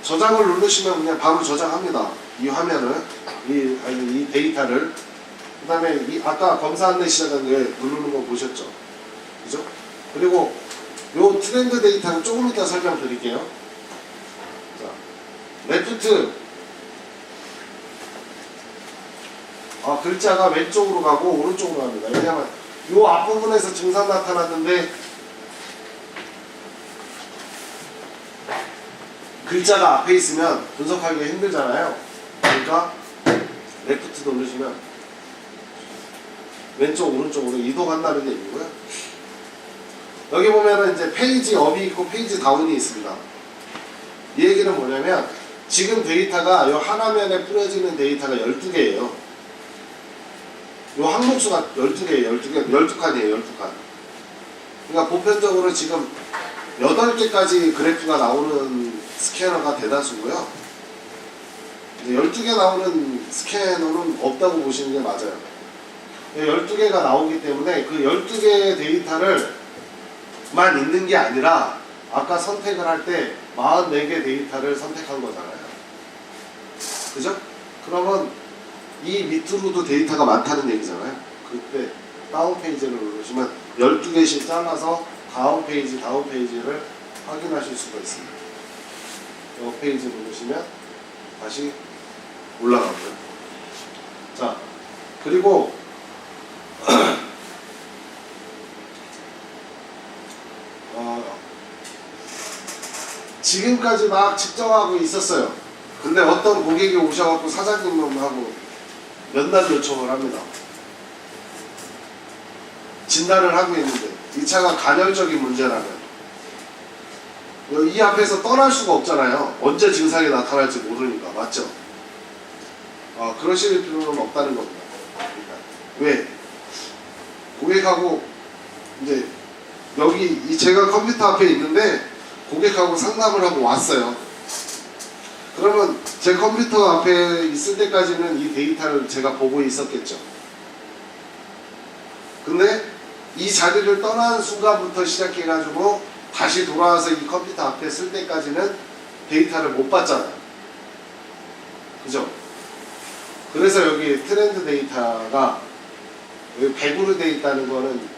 A: 저장을 누르시면 그냥 바로 저장합니다. 이 화면을, 이 데이터를. 그 다음에 아까 검사 안내 시작한 게 누르는 거 보셨죠? 그죠? 그리고 요 트렌드 데이터는 조금 이따 설명드릴게요. 자, 레프트. 글자가 왼쪽으로 가고 오른쪽으로 갑니다. 왜냐면 요 앞부분에서 증상 나타났는데 글자가 앞에 있으면 분석하기가 힘들잖아요. 그러니까 레프트 누르시면 왼쪽 오른쪽으로 이동한다는 얘기고요. 여기 보면은 이제 페이지 업이 있고 페이지 다운이 있습니다. 이 얘기는 뭐냐면 지금 데이터가 이 한 화면에 뿌려지는 데이터가 12개예요. 이 항목수가 12개예요. 12칸이에요. 12칸. 그러니까 보편적으로 지금 8개까지 그래프가 나오는 스캐너가 대다수고요. 이제 12개 나오는 스캐너는 없다고 보시는 게 맞아요. 12개가 나오기 때문에 그 12개의 데이터를 만 있는 게 아니라 아까 선택을 할 때 44개 데이터를 선택한 거잖아요. 그죠? 그러면 이 밑으로도 데이터가 많다는 얘기잖아요. 그때 다운 페이지를 누르시면 12개씩 잘라서 다음 페이지를 확인하실 수가 있습니다. 이 페이지 누르시면 다시 올라가고요. 자, 그리고 지금까지 막 측정하고 있었어요. 근데 어떤 고객이 오셔갖고 사장님하고 면담 요청을 합니다. 진단을 하고 있는데 이 차가 간헐적인 문제라면 이 앞에서 떠날 수가 없잖아요. 언제 증상이 나타날지 모르니까. 맞죠? 그러실 필요는 없다는 겁니다. 그러니까 왜? 고객하고 이제 여기 제가 컴퓨터 앞에 있는데 고객하고 상담을 하고 왔어요. 그러면 제 컴퓨터 앞에 있을 때까지는 이 데이터를 제가 보고 있었겠죠. 근데 이 자리를 떠나는 순간부터 시작해가지고 다시 돌아와서 이 컴퓨터 앞에 쓸 때까지는 데이터를 못 봤잖아요. 그죠? 그래서 여기 트렌드 데이터가 여기 100으로 되어 있다는 거는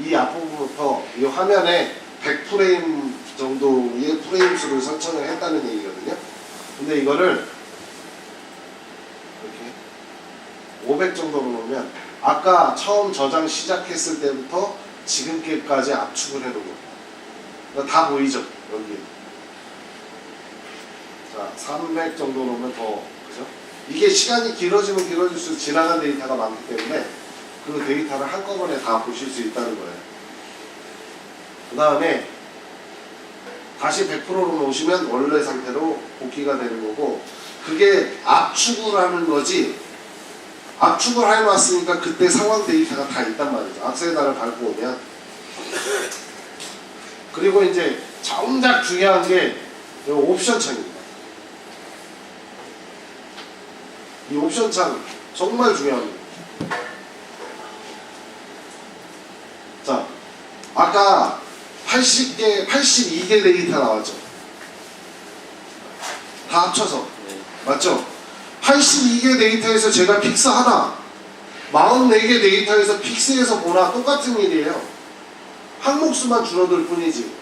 A: 이 앞부분부터 이 화면에 100프레임 정도의 프레임 수를 설정을 했다는 얘기거든요. 근데 이거를 이렇게 500 정도로 놓으면 아까 처음 저장 시작했을 때부터 지금까지 압축을 해놓은 겁니다. 그러니까 다 보이죠? 여기. 자, 300 정도 놓으면 더, 그죠? 이게 시간이 길어지면 길어질수록 지나간 데이터가 많기 때문에 그 데이터를 한꺼번에 다 보실 수 있다는 거예요. 그 다음에 다시 100%로 놓으시면 원래 상태로 복귀가 되는 거고, 그게 압축을 하는 거지, 압축을 해놨으니까 그때 상황 데이터가 다 있단 말이죠. 악셀다를 밟고 오면. 그리고 이제 정작 중요한 게 이 옵션 창입니다. 이 옵션 창 정말 중요합니다. 자, 아까 82개 데이터 나왔죠. 다 합쳐서. 맞죠? 82개 데이터에서 제가 픽스 하나, 44개 데이터에서 픽스에서 보나 똑같은 일이에요. 항목수만 줄어들 뿐이지.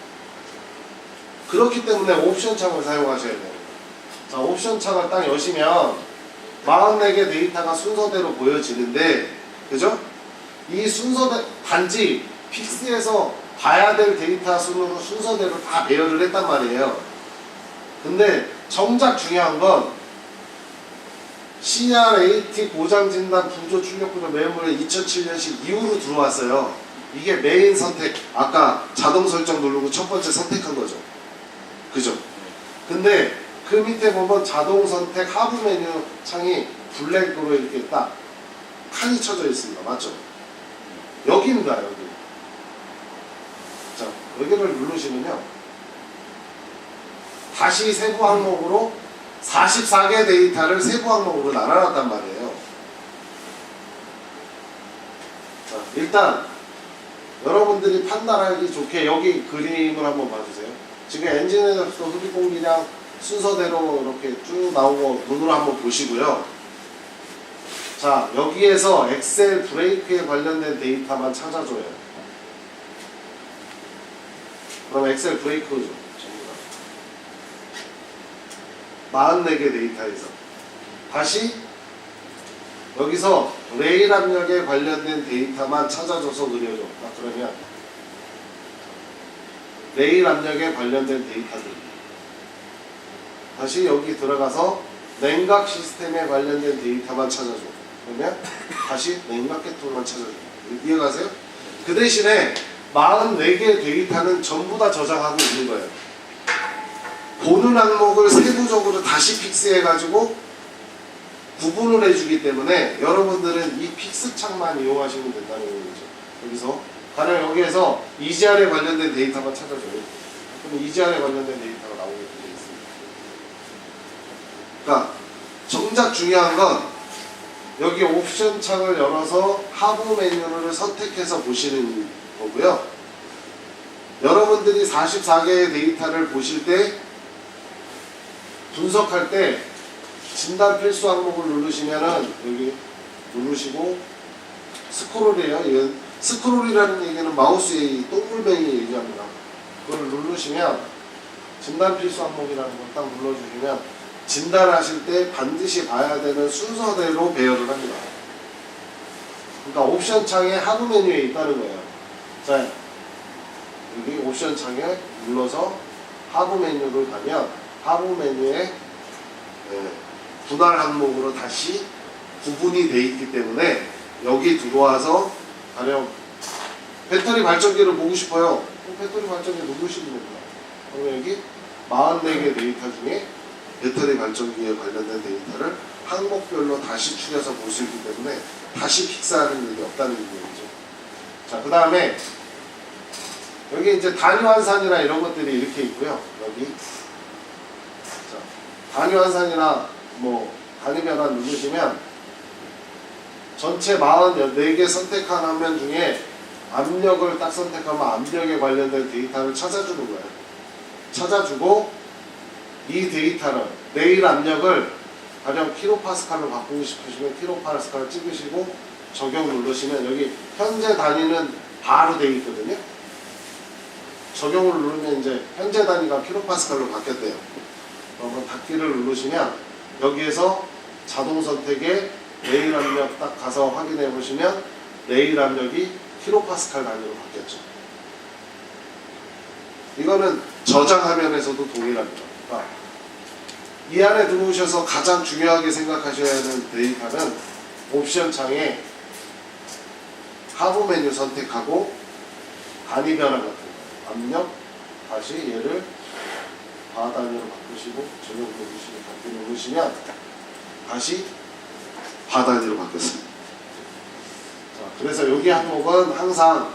A: 그렇기 때문에 옵션 창을 사용하셔야 돼요. 자, 옵션 창을 딱 여시면 44개 데이터가 순서대로 보여지는데, 그죠? 이 순서대, 단지 픽스에서 봐야 될 데이터 순으로 순서대로 다 배열을 했단 말이에요. 근데 정작 중요한 건 CRAT 고장진단 부조 출력 부조 메모리 2007년식 이후로 들어왔어요. 이게 메인 선택, 아까 자동 설정 누르고 첫 번째 선택한 거죠. 그죠? 근데 그 밑에 보면 자동 선택 하부 메뉴 창이 블랙으로 이렇게 딱 칸이 쳐져 있습니다. 맞죠? 여기입니다. 여기. 자, 여기를 누르시면요, 다시 세부 항목으로 44개 데이터를 세부 항목으로 나눠놨단 말이에요. 자, 일단 여러분들이 판단하기 좋게 여기 그림을 한번 봐주세요. 지금 엔진에서 흡입 공기량 순서대로 이렇게 쭉 나온 거 눈으로 한번 보시고요. 자, 여기에서 엑셀 브레이크에 관련된 데이터만 찾아줘요. 그럼 엑셀 브레이크죠. 전부 다 44개 데이터에서 다시 여기서 레일 압력에 관련된 데이터만 찾아줘서 그려줘. 그러면 레일 압력에 관련된 데이터들 다시 여기 들어가서 냉각 시스템에 관련된 데이터만 찾아줘. 그러면 다시 냉각 계통만 찾아줘. 이해가세요? 그 대신에 44개의 데이터는 전부 다 저장하고 있는 거예요. 보는 항목을 세부적으로 다시 픽스해가지고 구분을 해주기 때문에 여러분들은 이 픽스 창만 이용하시면 된다는 거죠. 여기서 가령 여기에서 EGR에 관련된 데이터만 찾아줘요. 그럼 EGR에 관련된 데이터가 나오게 되어 있습니다. 그러니까 정작 중요한 건 여기 옵션 창을 열어서 하부 메뉴를 선택해서 보시는 거고요. 여러분들이 44개의 데이터를 보실 때 분석할 때 진단 필수 항목을 누르시면은 여기 누르시고 스크롤이에요. 이건 스크롤이라는 얘기는 마우스의 이 동글뱅이 얘기합니다. 그걸 누르시면 진단 필수 항목이라는 걸 딱 눌러주시면 진단하실 때 반드시 봐야 되는 순서대로 배열을 합니다. 그러니까 옵션 창에 하부 메뉴에 있다는 거예요. 자, 여기 옵션 창에 눌러서 하부 메뉴를 가면 하부 메뉴에 분할 항목으로 다시 구분이 돼 있기 때문에 여기 들어와서 가령 배터리 발전기를 보고 싶어요. 그럼 배터리 발전기 누르시면 됩니다. 그러면 여기 44개 데이터 중에 배터리 발전기에 관련된 데이터를 항목별로 다시 추려서 볼 수 있기 때문에 다시 픽스하는 일이 없다는 얘기죠. 자, 그 다음에 여기 이제 단위 환산이나 이런 것들이 이렇게 있고요. 여기 자, 단위 환산이나 뭐 단위 변환 누르시면 전체 44개 선택한 화면 중에 압력을 딱 선택하면 압력에 관련된 데이터를 찾아주는 거예요. 찾아주고 이 데이터를 내일 압력을 가령 킬로파스칼로 바꾸고 싶으시면 킬로파스칼 찍으시고 적용 누르시면 여기 현재 단위는 바로 되어 있거든요. 적용을 누르면 이제 현재 단위가 킬로파스칼로 바뀌었대요. 그러면 닫기를 누르시면 여기에서 자동 선택에 내일 압력 딱 가서 확인해 보시면 내일 압력이 킬로파스칼 단위로 바뀌었죠. 이거는 저장 화면에서도 동일합니다. 그러니까 이 안에 들어오셔서 가장 중요하게 생각하셔야 하는 데이터는 옵션 창에 하부 메뉴 선택하고 단위 변환 같은 거 압력 다시 얘를 바 단위로 바꾸시고 적용 누르시고 닫기 누르시면 다시 바 단위로 바뀌었습니다. 자, 그래서 여기 항목은 항상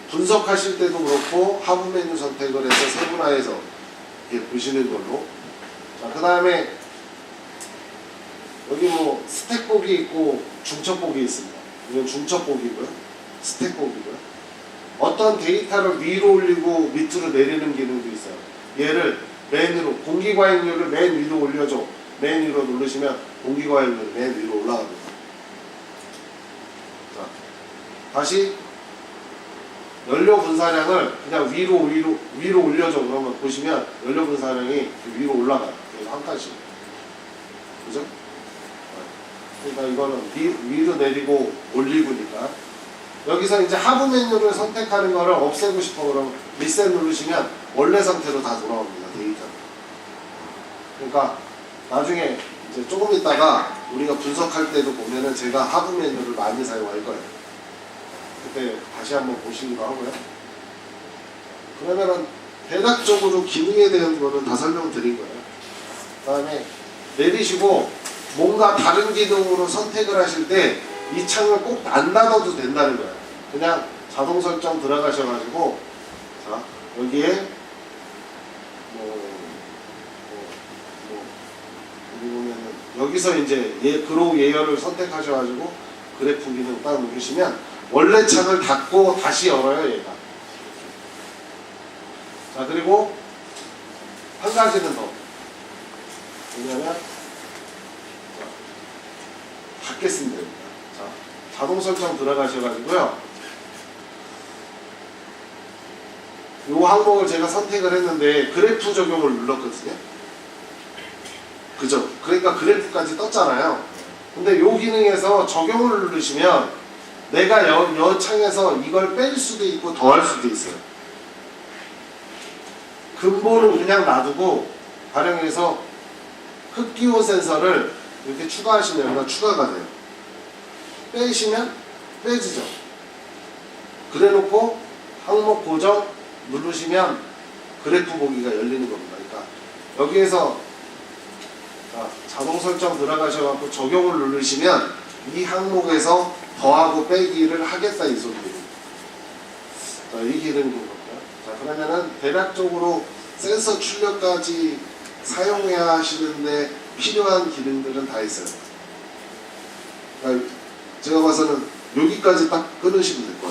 A: 분석하실 때도 그렇고 하부 메뉴 선택을 해서 세분화해서 이렇게 보시는 걸로. 자, 그 다음에 여기 뭐 스택 보기 있고 중첩 보기 있습니다. 이건 중첩 보기고요. 스택 보기고요. 어떤 데이터를 위로 올리고 밑으로 내리는 기능도 있어요. 얘를 맨 위로 공기과잉률을 맨 위로 올려줘. 맨 위로 누르시면 공기과잉률이 맨 위로 올라갑니다. 자, 다시 연료 분사량을 그냥 위로 올려줘. 그러면 보시면 연료 분사량이 위로 올라가요. 그래서 한 칸씩. 그죠? 그러니까 이거는 위로 내리고 올리고니까. 여기서 이제 하부 메뉴를 선택하는 거를 없애고 싶어 그러면 리셋 누르시면 원래 상태로 다 돌아옵니다. 데이터. 그러니까 나중에 이제 조금 있다가 우리가 분석할 때도 보면은 제가 하부 메뉴를 많이 사용할 거예요. 그때 다시 한번 보시기도 하고요. 그러면은 대략적으로 기능에 대한 거는 다 설명드린 거예요. 그 다음에 내리시고 뭔가 다른 기능으로 선택을 하실 때 이 창을 꼭 안 닫아도 된다는 거예요. 그냥 자동 설정 들어가셔가지고 자 여기에 여기 보면은 여기서 이제 그로우 예열을 선택하셔가지고 그래프 기능 딱 누르시면 원래 창을 닫고 다시 열어요 얘가. 자 그리고 한 가지는 더 뭐냐면 닫겠으면 됩니다. 자 자동 설정 들어가셔가지고요. 요 항목을 제가 선택을 했는데 그래프 적용을 눌렀거든요. 그죠? 그러니까 그래프까지 떴잖아요. 근데 요 기능에서 적용을 누르시면 내가 여 창에서 이걸 뺄 수도 있고 더할 수도 있어요. 근본은 그냥 놔두고 가령해서 흡기호 센서를 이렇게 추가하시면 여기가 추가가 돼요. 빼시면 빼지죠. 그래놓고 항목 고정 누르시면 그래프 보기가 열리는 겁니다. 그러니까 여기에서 자동 설정 들어가셔서 적용을 누르시면 이 항목에서 더하고 빼기를 하겠다 이 소리입니다. 자, 이 기능인 거고요. 자, 그러면은 대략적으로 센서 출력까지 사용해야 하시는데 필요한 기능들은 다 있어요. 그러니까 제가 봐서는 여기까지 딱 끊으시면 될 거예요.